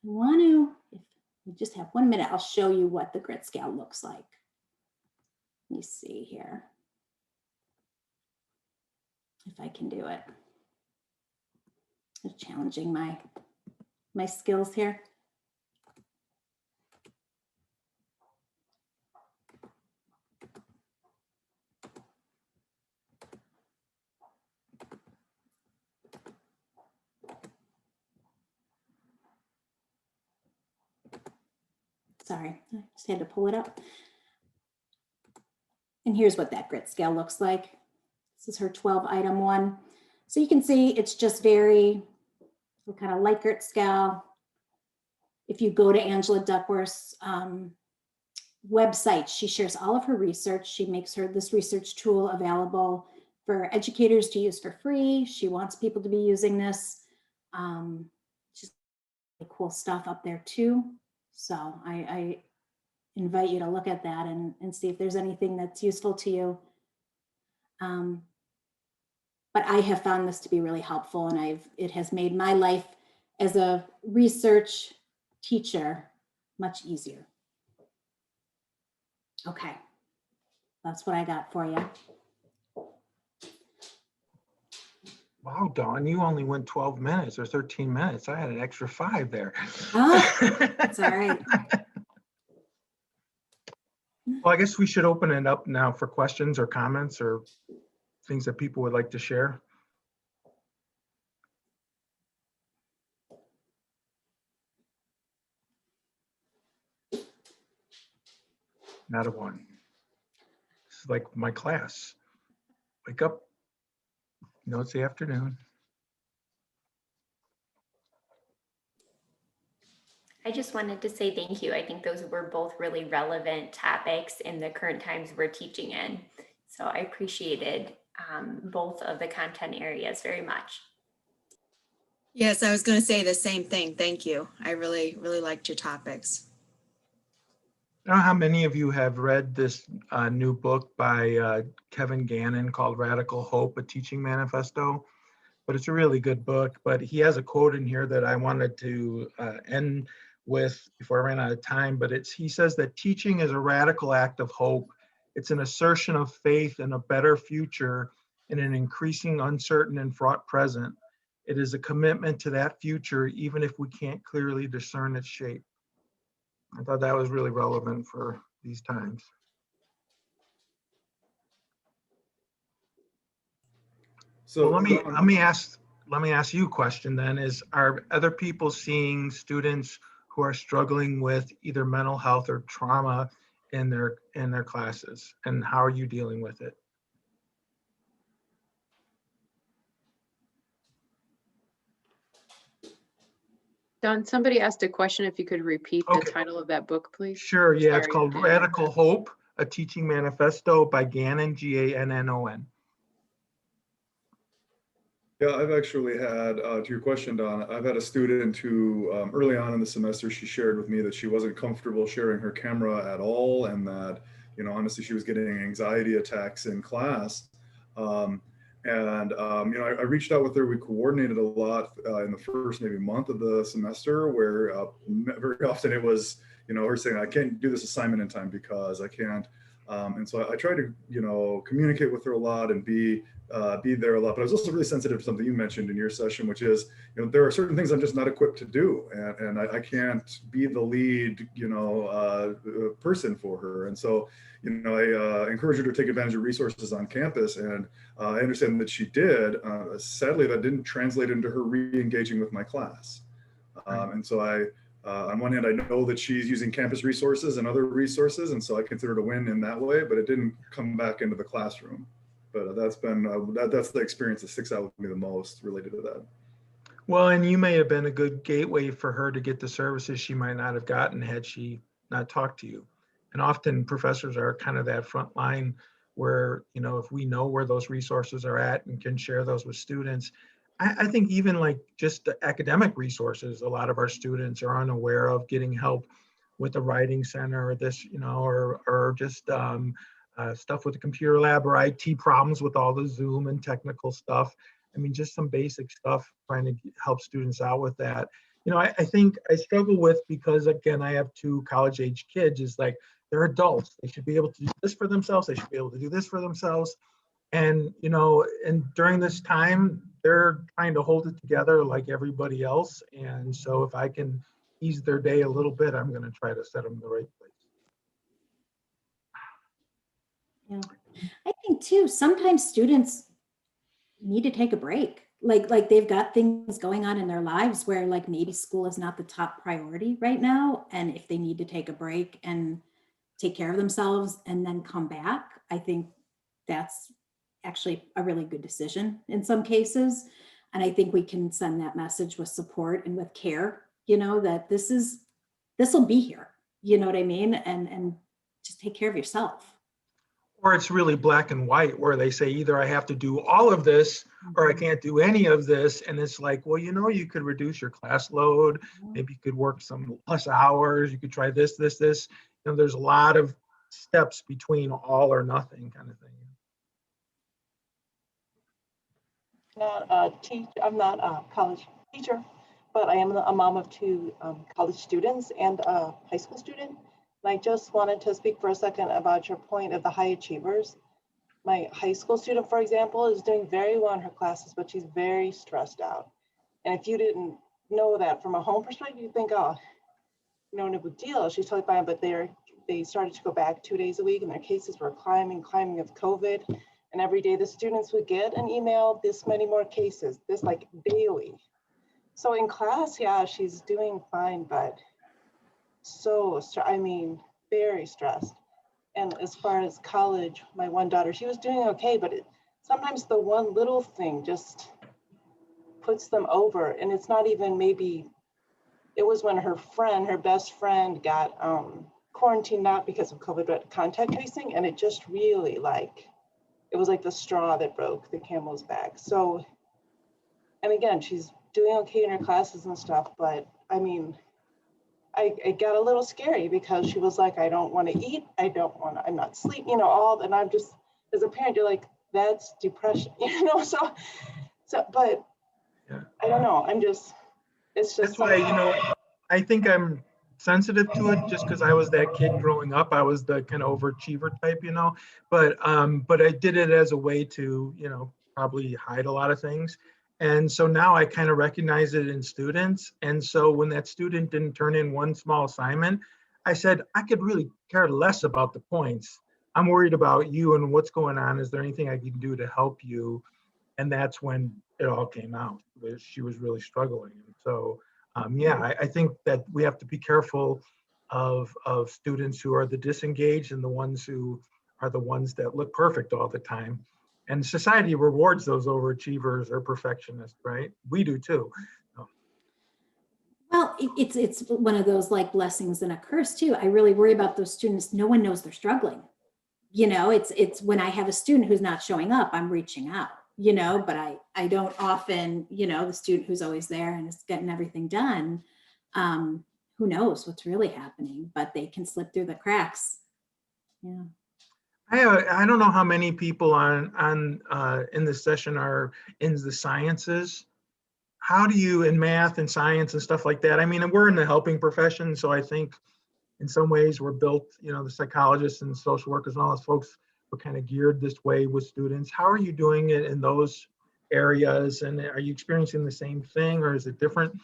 want to, if we just have 1 minute, I'll show you what the grit scale looks like. Let me see here if I can do it. I'm challenging my skills here. Sorry, I just had to pull it up. And here's what that grit scale looks like. This is her 12 item one. So you can see it's just very kind of light grit scale. If you go to Angela Duckworth's website, she shares all of her research. She makes this research tool available for educators to use for free. She wants people to be using this. Just really cool stuff up there too. So I invite you to look at that and see if there's anything that's useful to you. But I have found this to be really helpful, and it has made my life as a research teacher much easier. Okay, that's what I got for you. Wow, Dawn, you only went 12 minutes or 13 minutes. I had an extra 5 there. Oh, that's all right. Well, I guess we should open it up now for questions or comments or things that people would like to share. Not a one. This is like my class. Wake up. No, it's the afternoon. I just wanted to say thank you. I think those were both really relevant topics in the current times we're teaching in. So I appreciated both of the content areas very much. Yes, I was going to say the same thing. Thank you. I really liked your topics. I don't know how many of you have read this new book by Kevin Gannon called Radical Hope, a Teaching Manifesto, but it's a really good book. But he has a quote in here that I wanted to end with before I ran out of time, but he says that teaching is a radical act of hope. It's an assertion of faith in a better future in an increasing uncertain and fraught present. It is a commitment to that future, even if we can't clearly discern its shape. I thought that was really relevant for these times. So well, let me ask you a question then. Are other people seeing students who are struggling with either mental health or trauma in their classes, and how are you dealing with it? Don, somebody asked a question. If you could repeat the title of that book, please. Sure. Yeah, sorry, it's called Radical Hope, a Teaching Manifesto by Gannon, Gannon. Yeah, I've actually had, to your question, Don, I've had a student who early on in the semester, she shared with me that she wasn't comfortable sharing her camera at all, and that, honestly, she was getting anxiety attacks in class. I reached out with her. We coordinated a lot in the first maybe month of the semester, where very often it was, her saying, I can't do this assignment in time because I can't. And so I tried to, communicate with her a lot and be there a lot. But I was also really sensitive to something you mentioned in your session, which is, there are certain things I'm just not equipped to do, and I can't be the lead, person for her. And so, I encourage her to take advantage of resources on campus, and I understand that she did. Sadly, that didn't translate into her re-engaging with my class. And so on one hand, I know that she's using campus resources and other resources, and so I consider it a win in that way, but it didn't come back into the classroom. But that's been, that's the experience that sticks out with me the most related to that. Well, and you may have been a good gateway for her to get the services she might not have gotten had she not talked to you. And often professors are kind of that front line where, you know, if we know where those resources are at and can share those with students, I think even like just the academic resources, a lot of our students are unaware of getting help with the writing center or this, you know, or just stuff with the computer lab or IT problems with all the Zoom and technical stuff. I mean, just some basic stuff, trying to help students out with that. You know, I think I struggle with, because again, I have 2 college-age kids, is like, they're adults. They should be able to do this for themselves. They should be able to do this for themselves. And, you know, and during this time, they're trying to hold it together like everybody else. And so if I can ease their day a little bit, I'm going to try to set them in the right place. Yeah. I think too, sometimes students need to take a break. Like they've got things going on in their lives where like maybe school is not the top priority right now. And if they need to take a break and take care of themselves and then come back, I think that's actually a really good decision in some cases. And I think we can send that message with support and with care, you know, that this will be here, you know what I mean? And just take care of yourself. Or it's really black and white where they say either I have to do all of this or I can't do any of this. And it's like, well, you know, you could reduce your class load. Maybe you could work some less hours. You could try this. You know, there's a lot of steps between all or nothing kind of thing. I'm not a college teacher, but I am a mom of 2 college students and a high school student. And I just wanted to speak for a second about your point of the high achievers. My high school student, for example, is doing very well in her classes, but she's very stressed out. And if you didn't know that from a home perspective, you think, oh, no big deal. She's totally fine. But they started to go back 2 days a week, and their cases were climbing of COVID. And every day the students would get an email, this many more cases, this like daily. So in class, yeah, she's doing fine, but very stressed. And as far as college, my one daughter, she was doing okay, but sometimes the one little thing just puts them over. And it's not even maybe, it was when her best friend got quarantined, not because of COVID, but contact tracing. And it just really it was like the straw that broke the camel's back. So, and again, she's doing okay in her classes and stuff, but I mean, it got a little scary because she was like, I don't want to eat. I'm not sleeping, you know, and I'm just, as a parent, you're like, that's depression, you know? So, but yeah. I don't know. It's just. That's why, you know, I think I'm sensitive to it just because I was that kid growing up. I was the kind of overachiever type, you know, but I did it as a way to, you know, probably hide a lot of things. And so now I kind of recognize it in students. And so when that student didn't turn in one small assignment, I said, I could really care less about the points. I'm worried about you and what's going on. Is there anything I can do to help you? And that's when it all came out. She was really struggling. And so, yeah, I think that we have to be careful of students who are the disengaged and the ones who are the ones that look perfect all the time. And society rewards those overachievers or perfectionists, right? We do too. Well, it's one of those like blessings and a curse too. I really worry about those students. No one knows they're struggling. You know, it's when I have a student who's not showing up, I'm reaching out, you know, but I don't often, you know, the student who's always there and is getting everything done. Who knows what's really happening, but they can slip through the cracks. Yeah. I don't know how many people in this session are in the sciences. How do you, in math and science and stuff like that? I mean, we're in the helping profession, so I think in some ways we're built, you know, the psychologists and social workers and all those folks were kind of geared this way with students. How are you doing it in those areas? And are you experiencing the same thing or is it different?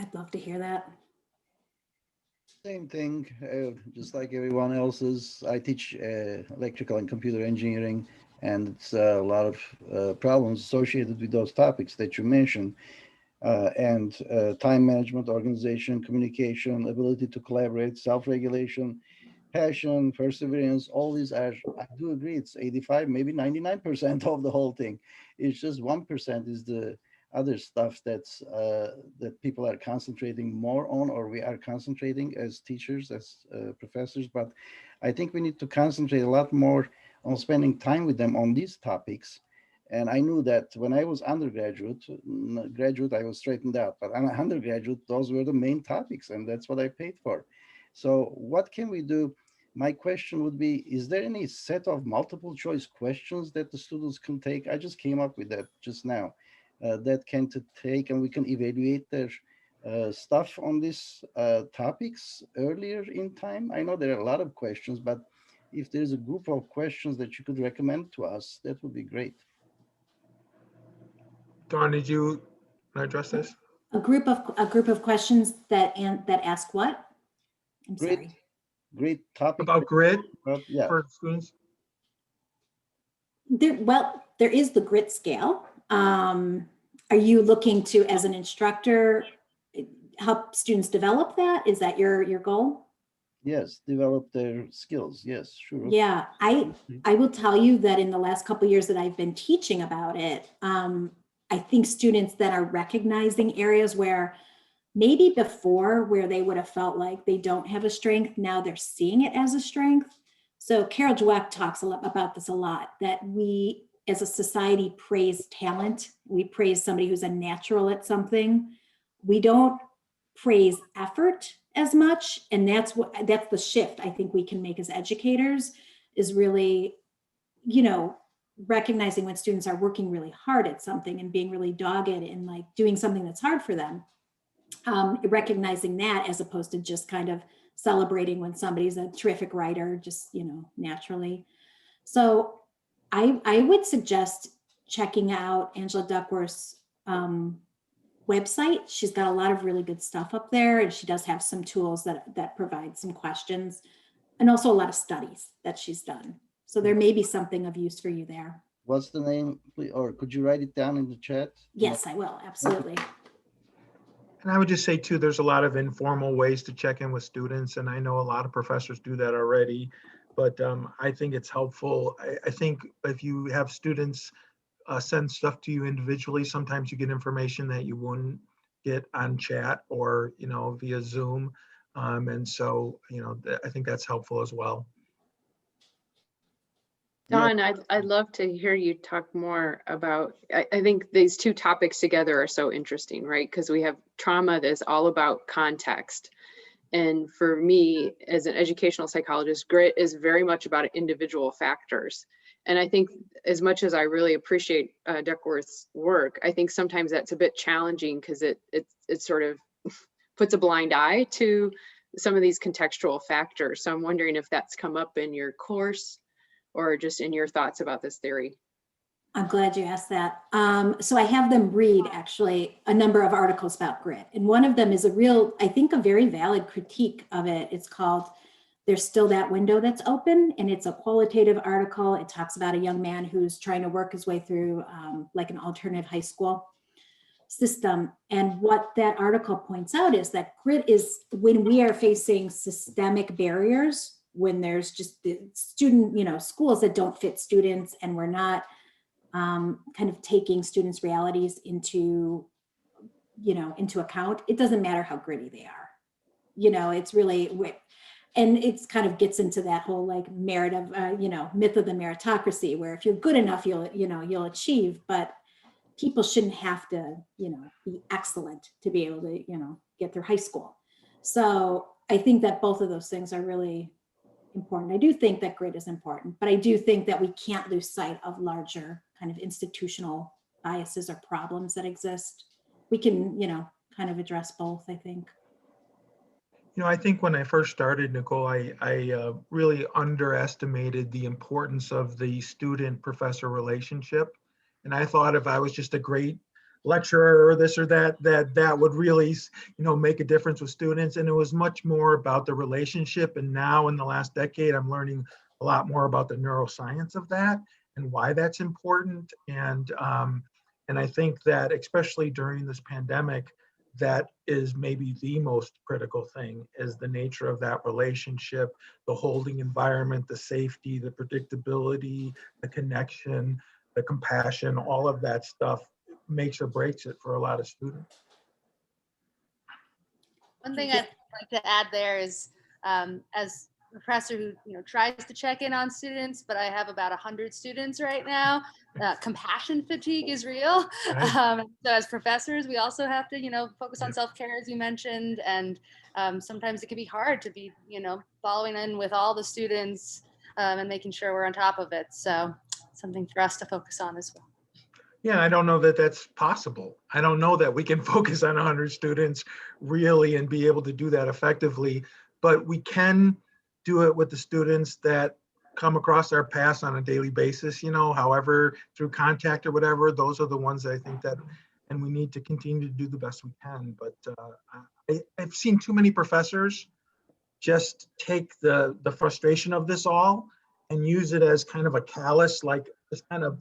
I'd love to hear that. Same thing, just like everyone else's. I teach electrical and computer engineering, and it's a lot of problems associated with those topics that you mentioned. And time management, organization, communication, ability to collaborate, self-regulation. passion, perseverance, all these are, I do agree, it's 85, maybe 99% of the whole thing. It's just 1% is the other stuff that's that people are concentrating more on, or we are concentrating as teachers, as professors. But I think we need to concentrate a lot more on spending time with them on these topics. And I knew that when I was undergraduate, graduate, I was straightened out, but I'm an undergraduate, those were the main topics, and that's what I paid for. So what can we do? My question would be, is there any set of multiple choice questions that the students can take? I just came up with that just now, that can to take, and we can evaluate their stuff on these topics earlier in time. I know there are a lot of questions, but if there's a group of questions that you could recommend to us, that would be great. Dawn, did you address this? A group of questions that ask what? I'm Great, sorry. great topic. About grit yeah. for students? There is the grit scale. Are you looking to, as an instructor, help students develop that? Is that your goal? Yes, develop their skills. Yes, sure. Yeah, I will tell you that in the last couple of years that I've been teaching about it, I think students that are recognizing areas where maybe before where they would have felt like they don't have a strength, now they're seeing it as a strength. So Carol Dweck talks about this a lot, that we as a society praise talent. We praise somebody who's a natural at something. We don't praise effort as much. And that's the shift I think we can make as educators, is really, recognizing when students are working really hard at something and being really dogged and like doing something that's hard for them. Recognizing that, as opposed to just kind of celebrating when somebody's a terrific writer, just, naturally. So I would suggest checking out Angela Duckworth's website. She's got a lot of really good stuff up there, and she does have some tools that provide some questions, and also a lot of studies that she's done. So there may be something of use for you there. What's the name, or could you write it down in the chat? Yes, I will, absolutely. And I would just say too, there's a lot of informal ways to check in with students, and I know a lot of professors do that already, but I think it's helpful. I think if you have students send stuff to you individually, sometimes you get information that you wouldn't get on chat or, via Zoom. And so, I think that's helpful as well. Dawn, I'd love to hear you talk more about, I think these two topics together are so interesting, right? Because we have trauma that's all about context. And for me, as an educational psychologist, grit is very much about individual factors. And I think as much as I really appreciate Duckworth's work, I think sometimes that's a bit challenging because it sort of puts a blind eye to some of these contextual factors. So I'm wondering if that's come up in your course or just in your thoughts about this theory. I'm glad you asked that. So I have them read actually a number of articles about grit. And one of them is I think a very valid critique of it. It's called There's Still That Window That's Open. And it's a qualitative article. It talks about a young man who's trying to work his way through like an alternative high school system. And what that article points out is that grit is when we are facing systemic barriers, when there's just the student, schools that don't fit students, and we're not kind of taking students' realities into account. It doesn't matter how gritty they are. It's really, and it's kind of gets into that whole like merit of, myth of the meritocracy, where if you're good enough, you'll achieve, but people shouldn't have to, be excellent to be able to, get through high school. So I think that both of those things are really important. I do think that grit is important, but I do think that we can't lose sight of larger kind of institutional biases or problems that exist. We can, kind of address both, I think. I think when I first started, Nicole, I really underestimated the importance of the student-professor relationship. And I thought if I was just a great lecturer or this or that would really, make a difference with students. And it was much more about the relationship. And now in the last decade, I'm learning a lot more about the neuroscience of that and why that's important. And I think that especially during this pandemic, that is maybe the most critical thing, is the nature of that relationship, the holding environment, the safety, the predictability, the connection, the compassion, all of that stuff makes or breaks it for a lot of students. One thing I'd like to add there is, as a professor who tries to check in on students, but I have about 100 students right now. Compassion fatigue is real. Right. So as professors, we also have to focus on self-care, as you mentioned, and sometimes it can be hard to be following in with all the students and making sure we're on top of it. So something for us to focus on as well. Yeah, I don't know that that's possible. I don't know that we can focus on 100 students really and be able to do that effectively, but we can do it with the students that come across our paths on a daily basis, however, through contact or whatever. Those are the ones that I think that, and we need to continue to do the best we can. But I've seen too many professors just take the frustration of this all and use it as kind of a callous, like just kind of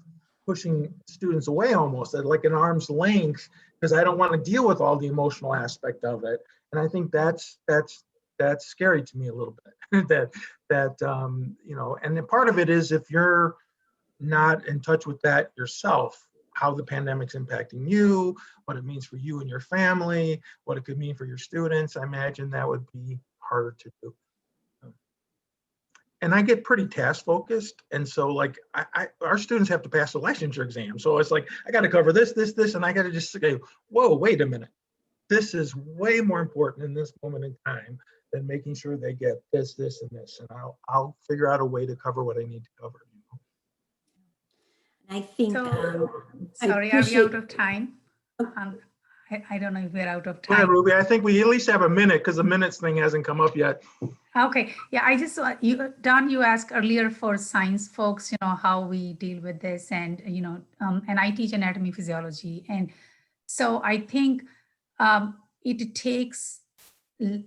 pushing students away almost at like an arm's length, because I don't want to deal with all the emotional aspect of it. And I think that's scary to me a little bit. And then part of it is, if you're not in touch with that yourself, how the pandemic's impacting you, what it means for you and your family, what it could mean for your students, I imagine that would be harder to do. And I get pretty task focused. And so like our students have to pass the licensure exam. So it's like, I got to cover this, and I got to just say, whoa, wait a minute. This is way more important in this moment in time than making sure they get this, and this. And I'll figure out a way to cover what I need to cover. I think, sorry, are we out of time? I don't know if we're out of Go ahead, time. Ruby. I think we at least have a minute, because the minutes thing hasn't come up yet. Okay, yeah, I just, Don, you asked earlier for science folks, how we deal with this, and, and I teach anatomy physiology. And so I think it takes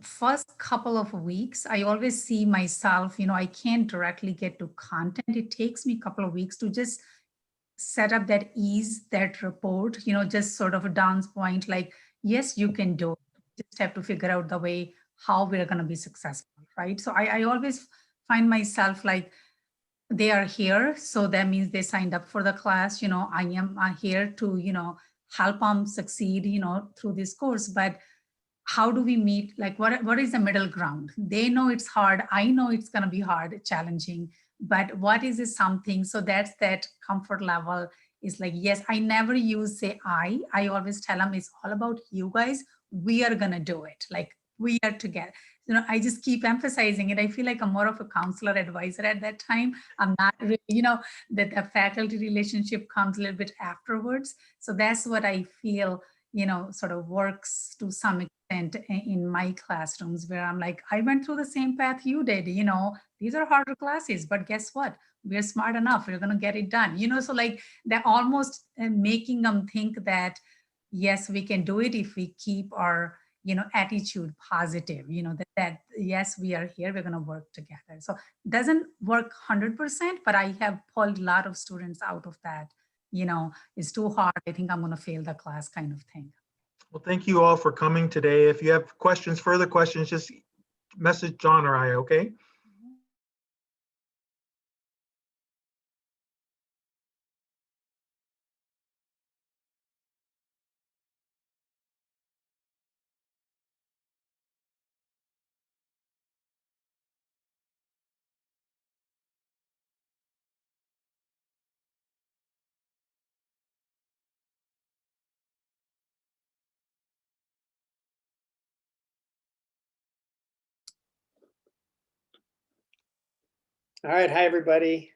first couple of weeks. I always see myself, I can't directly get to content. It takes me a couple of weeks to just set up that ease, that report, just sort of a Don's point, like, yes, you can do it. Just have to figure out the way how we're going to be successful, right? So I always find myself like, they are here, so that means they signed up for the class. I am here to, help them succeed, through this course. But how do we meet, like, what is the middle ground? They know it's hard. I know it's going to be hard, challenging, but what is it something? So that's that comfort level is like, yes, I never use say I always tell them it's all about you guys. We are going to do it. Like, we are together. I just keep emphasizing it. I feel like I'm more of a counselor advisor at that time. I'm not really, that the faculty relationship comes a little bit afterwards. So that's what I feel, sort of works to some extent in my classrooms, where I'm like, I went through the same path you did, these are harder classes, but guess what? We're smart enough. We're going to get it done, so like they're almost making them think that, yes, we can do it if we keep our, attitude positive, that yes, we are here, we're going to work together. So it doesn't work 100%, but I have pulled a lot of students out of that, it's too hard, I think I'm going to fail the class kind of thing. Well, thank you all for coming today. If you have questions, further questions, just message John or I, okay? All right, hi everybody.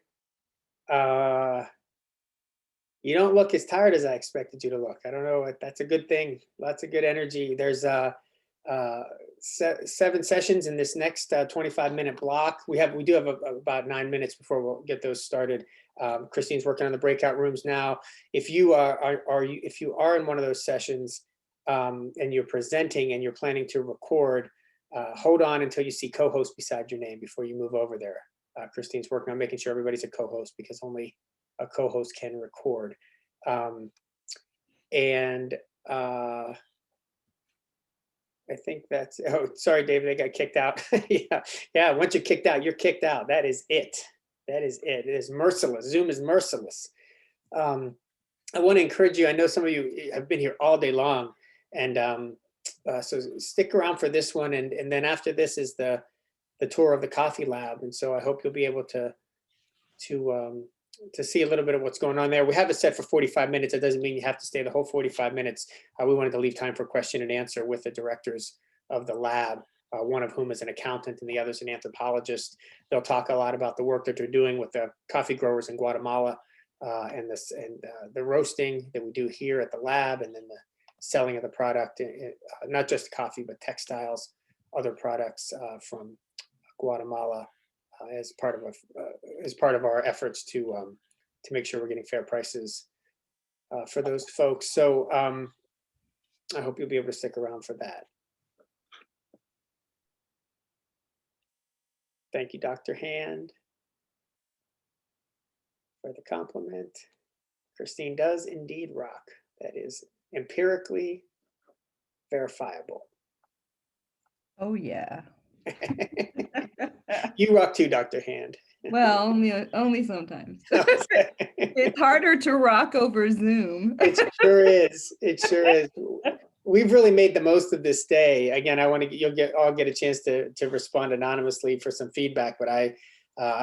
You don't look as tired as I expected you to look. I don't know, that's a good thing. Lots of good energy. There's 7 sessions in this next 25-minute block. We do have about 9 minutes before we'll get those started. Christine's working on the breakout rooms now. If you are in one of those sessions and you're presenting and you're planning to record, hold on until you see co-host beside your name before you move over there. Christine's working on making sure everybody's a co-host, because only a co-host can record. I think that's, oh, sorry, David, I got kicked out. Yeah, yeah, once you're kicked out, you're kicked out. That is it. That is it. It is merciless. Zoom is merciless. I want to encourage you. I know some of you have been here all day long, and so stick around for this one. And then after this is the tour of the coffee lab. And so I hope you'll be able to see a little bit of what's going on there. We have it set for 45 minutes. It doesn't mean you have to stay the whole 45 minutes. We wanted to leave time for question and answer with the directors of the lab, one of whom is an accountant and the other is an anthropologist. They'll talk a lot about the work that they're doing with the coffee growers in Guatemala, and the roasting that we do here at the lab, and then the selling of the product, not just coffee, but textiles, other products from Guatemala, as part of our efforts to make sure we're getting fair prices for those folks. So I hope you'll be able to stick around for that. Thank you, Dr. Hand, for the compliment. Christine does indeed rock. That is empirically verifiable. Oh yeah. You rock too, Dr. Hand. Well, only sometimes. It's harder to rock over Zoom. It sure is. It sure is. We've really made the most of this day. Again, you'll all get a chance to respond anonymously for some feedback, but I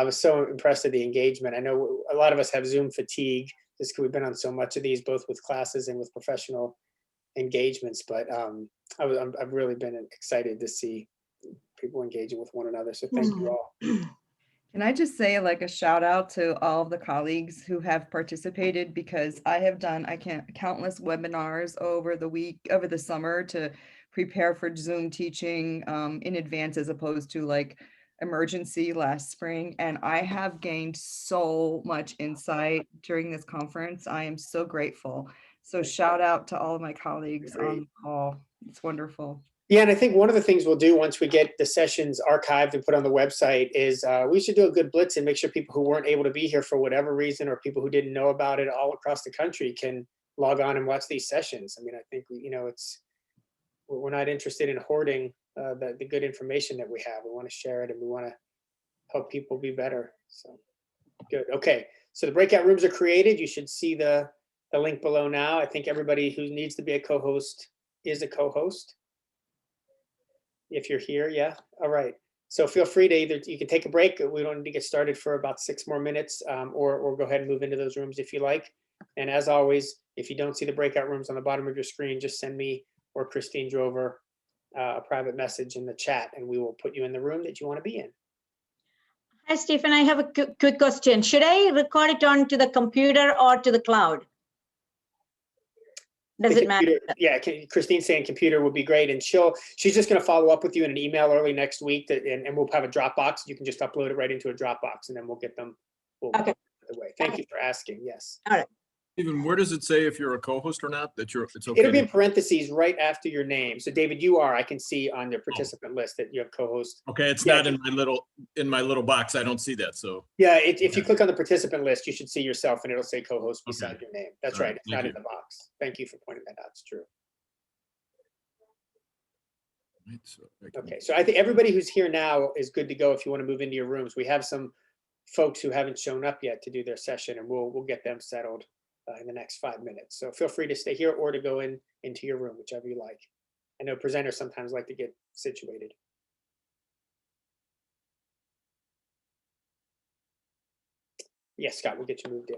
was so impressed with the engagement. I know a lot of us have Zoom fatigue just because we've been on so much of these, both with classes and with professional engagements. But I've really been excited to see people engaging with one another. So thank you all. Can I just say like a shout out to all of the colleagues who have participated, because I have done countless webinars over the summer to prepare for Zoom teaching in advance, as opposed to like emergency last spring. And I have gained so much insight during this conference. I am so grateful. So shout out to all of my colleagues on the call. It's wonderful. Yeah, and I think one of the things we'll do once we get the sessions archived and put on the website is we should do a good blitz and make sure people who weren't able to be here for whatever reason, or people who didn't know about it all across the country, can log on and watch these sessions. I mean, I think, we're not interested in hoarding the good information that we have. We want to share it, and we want to help people be better. So good. Okay, so the breakout rooms are created. You should see the link below now. I think everybody who needs to be a co-host is a co-host. If you're here, yeah. All right. So feel free to you can take a break. We don't need to get started for about 6 more minutes, or go ahead and move into those rooms if you like. And as always, if you don't see the breakout rooms on the bottom of your screen, just send me or Christine Drover a private message in the chat, and we will put you in the room that you want to be in. Hi, Stephen. I have a quick question. Should I record it onto the computer or to the cloud? Does it matter? Yeah, Christine's saying computer would be great, and she's just going to follow up with you in an email early next week, and we'll have a Dropbox. You can just upload it right into a Dropbox, and then we'll get them. Okay. Away. Thank you for asking. Yes. All right. Stephen, where does it say if you're a co-host or not? It's okay. It'll be in parentheses right after your name. So David, you are. I can see on the participant list that you have co-host. Okay, it's not in my little box. I don't see that. So yeah, if you click on the participant list, you should see yourself, and it'll say co-host beside your name. That's right. It's not in the box. Thank you for pointing that out. It's true. Okay, so I think everybody who's here now is good to go. If you want to move into your rooms, we have some folks who haven't shown up yet to do their session, and we'll get them settled in the next 5 minutes. So feel free to stay here or to go into your room, whichever you like. I know presenters sometimes like to get situated. Yes, Scott, we'll get you moved in.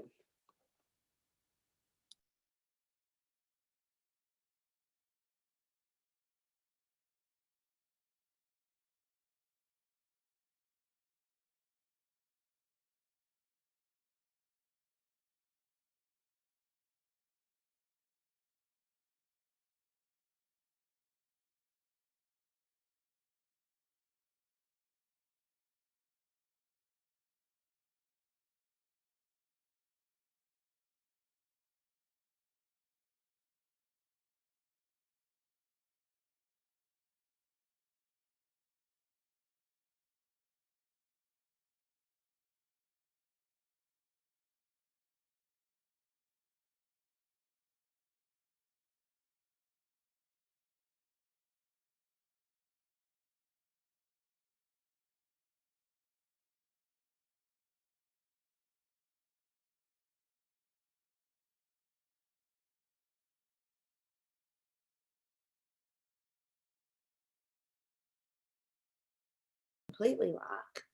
completely locked.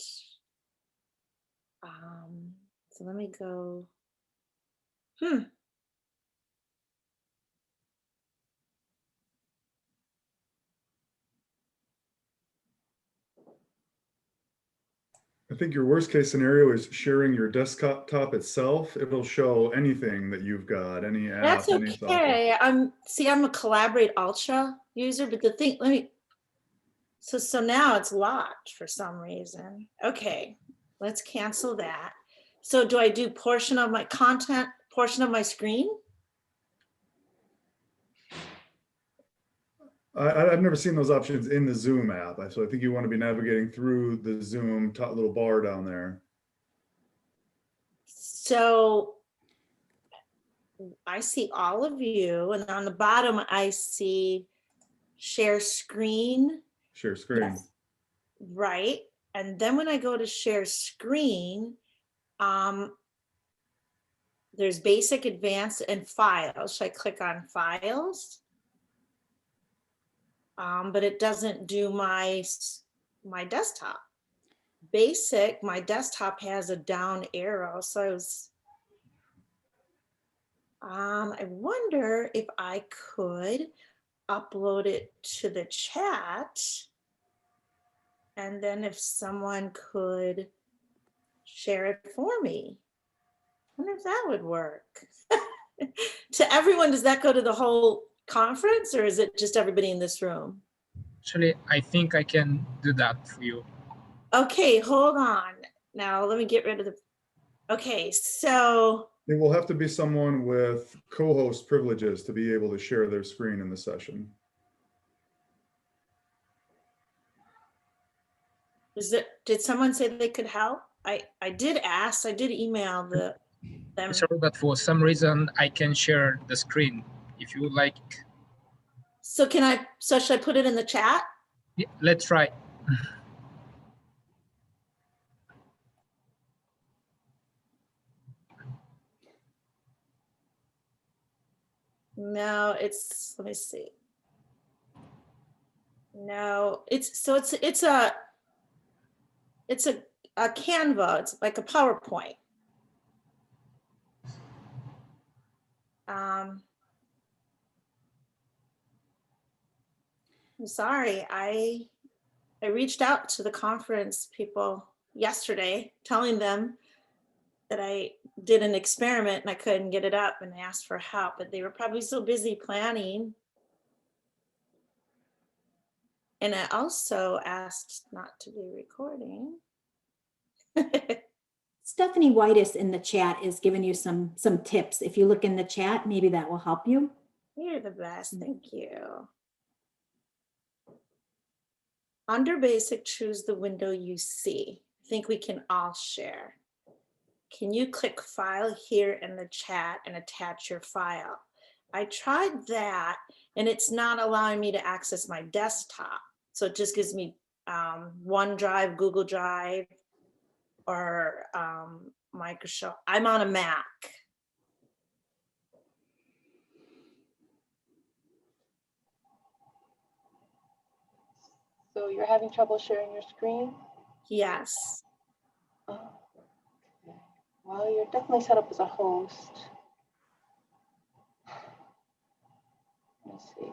So let me go. I think your worst case scenario is sharing your desktop itself. It'll show anything that you've got, any app, That's any software. okay. I'm a Collaborate Ultra user, but the thing, so now it's locked for some reason. Okay, let's cancel that. So do I do portion of my content, portion of my screen? I've never seen those options in the Zoom app. So I think you want to be navigating through the Zoom top little bar down there. So I see all of you, and on the bottom, I see share screen. Share screen. Yes. Right. And then when I go to share screen, there's basic, advanced, and files. Should I click on files? But it doesn't do my desktop. Basic, my desktop has a down arrow. So I wonder if I could upload it to the chat. And then if someone could share it for me. I wonder if that would work. To everyone, does that go to the whole conference, or is it just everybody in this room? Actually, I think I can do that for you. Okay, hold on. Now let me get rid of the, okay, so. It will have to be someone with co-host privileges to be able to share their screen in the session. Did someone say they could help? I did ask, I did email them. Sorry, but for some reason I can share the screen if you would like. So should I put it in the chat? Yeah, let's try. No, let me see. No, it's a Canva. It's like a PowerPoint. I'm sorry, I reached out to the conference people yesterday, telling them that I did an experiment and I couldn't get it up, and asked for help, but they were probably so busy planning. And I also asked not to be recording. Stephanie Whitus in the chat is giving you some tips. If you look in the chat, maybe that will help you. You're the best, thank you. Under basic, choose the window you see. I think we can all share. Can you click file here in the chat and attach your file? I tried that and it's not allowing me to access my desktop. So it just gives me OneDrive, Google Drive, or Microsoft. I'm on a Mac. So you're having trouble sharing your screen? Yes. Oh, okay. Well, you're definitely set up as a host. Let's see.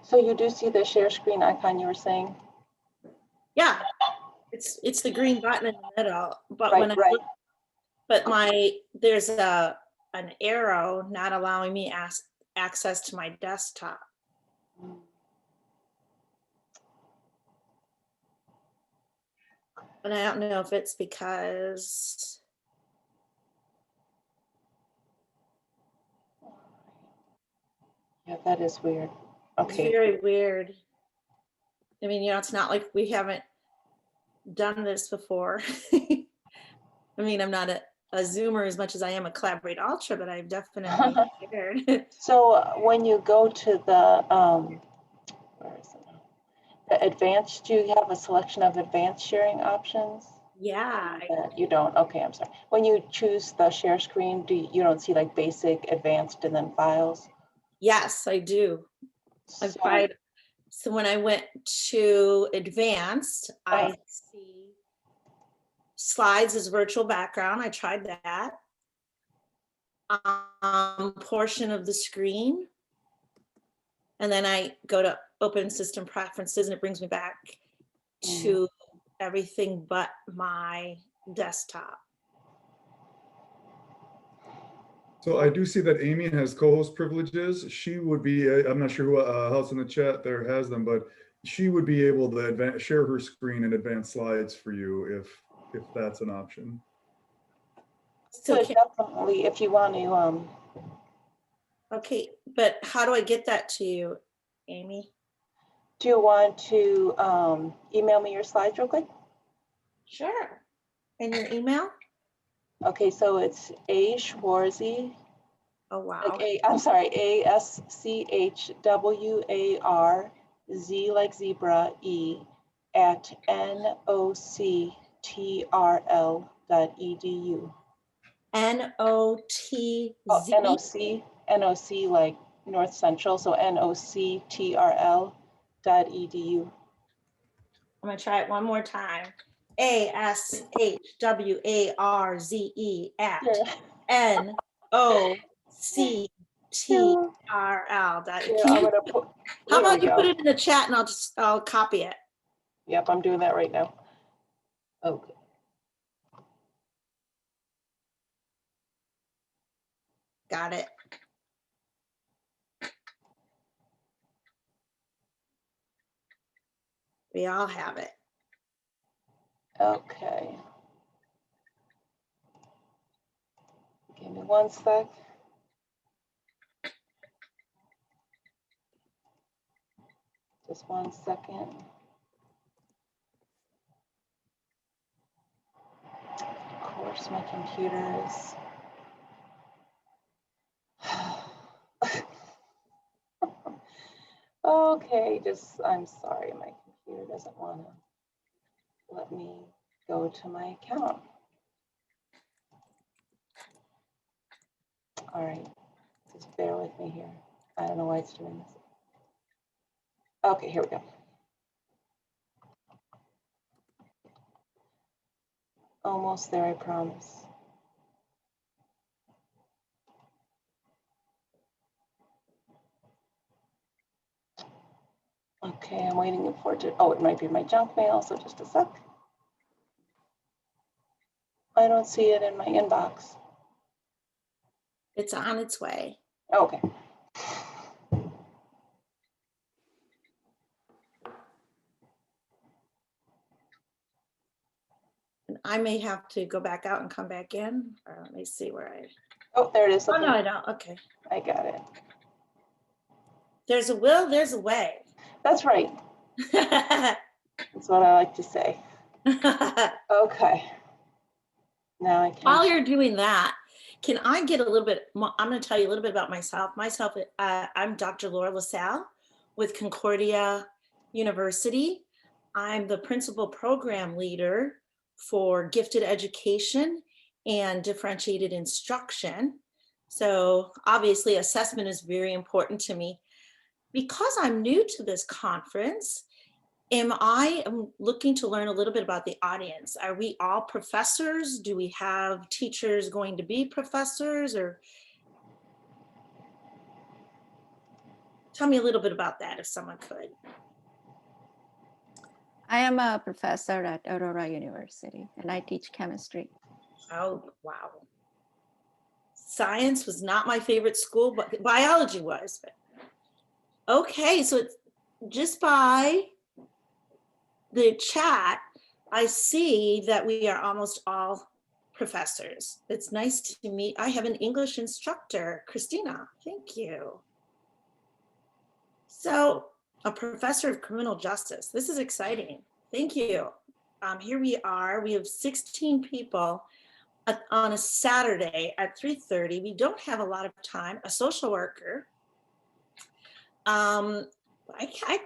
So you do see the share screen icon you were saying? Yeah, it's the green button in the middle, but right, when I right. look, but there's an arrow not allowing me access to my desktop. And I don't know if it's because yeah, that is weird. Okay. It's very weird. I mean, it's not like we haven't done this before. I mean, I'm not a Zoomer as much as I am a Collaborate Ultra, but I've definitely shared. So when you go to the, where is it? The advanced, do you have a selection of advanced sharing options? Yeah. You don't, okay, I'm sorry. When you choose the share screen, you don't see like basic, advanced, and then files? Yes, I do. I've tried So when I went to advanced, I see slides as virtual background. I tried that. Portion of the screen. And then I go to open system preferences and it brings me back to everything but my desktop. So I do see that Amy has co-host privileges. She would be, I'm not sure who else in the chat there has them, but she would be able to share her screen and advance slides for you if that's an option. So definitely, if you want to. Okay, but how do I get that to you, Amy? Do you want to email me your slides real quick? Sure. And your email? Okay, so it's A Schwarze. Oh, wow. Like I'm sorry, ASCHWARZ like zebra E at NOCTRL.edu. NOTZ? NOC like North Central, so NOCTRL.edu. I'm gonna try it one more time. ASHWARZE at NOCTRL. How about you put it in the chat and I'll copy it. Yep, I'm doing that right now. Okay. Got it. We all have it. Okay. Give me one sec. Just 1 second. Of course, my computer is. Okay, I'm sorry, my computer doesn't want to let me go to my account. All right, just bear with me here. I don't know why it's doing this. Okay, here we go. Almost there, I promise. Okay, I'm waiting for it to, oh, it might be my junk mail, so just a sec. I don't see it in my inbox. It's on its way. Okay. And I may have to go back out and come back in, or let me see where I. Oh, there it is. Oh, no, I don't. Okay. I got it. There's a will, there's a way. That's right. That's what I like to say. Okay. Now I can. While you're doing that, can I get a little bit more? I'm going to tell you a little bit about myself. I'm Dr. Laura LaSalle with Concordia University. I'm the principal program leader for gifted education and differentiated instruction. So obviously assessment is very important to me. Because I'm new to this conference, I'm looking to learn a little bit about the audience. Are we all professors? Do we have teachers going to be professors? Or tell me a little bit about that if someone could. I am a professor at Aurora University and I teach chemistry. Oh, wow. Science was not my favorite school, but biology was. But okay, so it's just by the chat, I see that we are almost all professors. It's nice to meet. I have an English instructor, Christina. Thank you. So, a professor of criminal justice. This is exciting. Thank you. Here we are. We have 16 people on a Saturday at 3:30. We don't have a lot of time. A social worker. I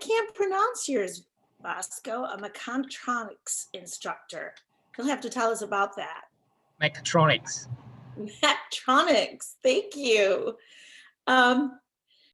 can't pronounce yours, Bosco. A mechatronics instructor. You'll have to tell us about that. Mechatronics. Mechatronics. Thank you.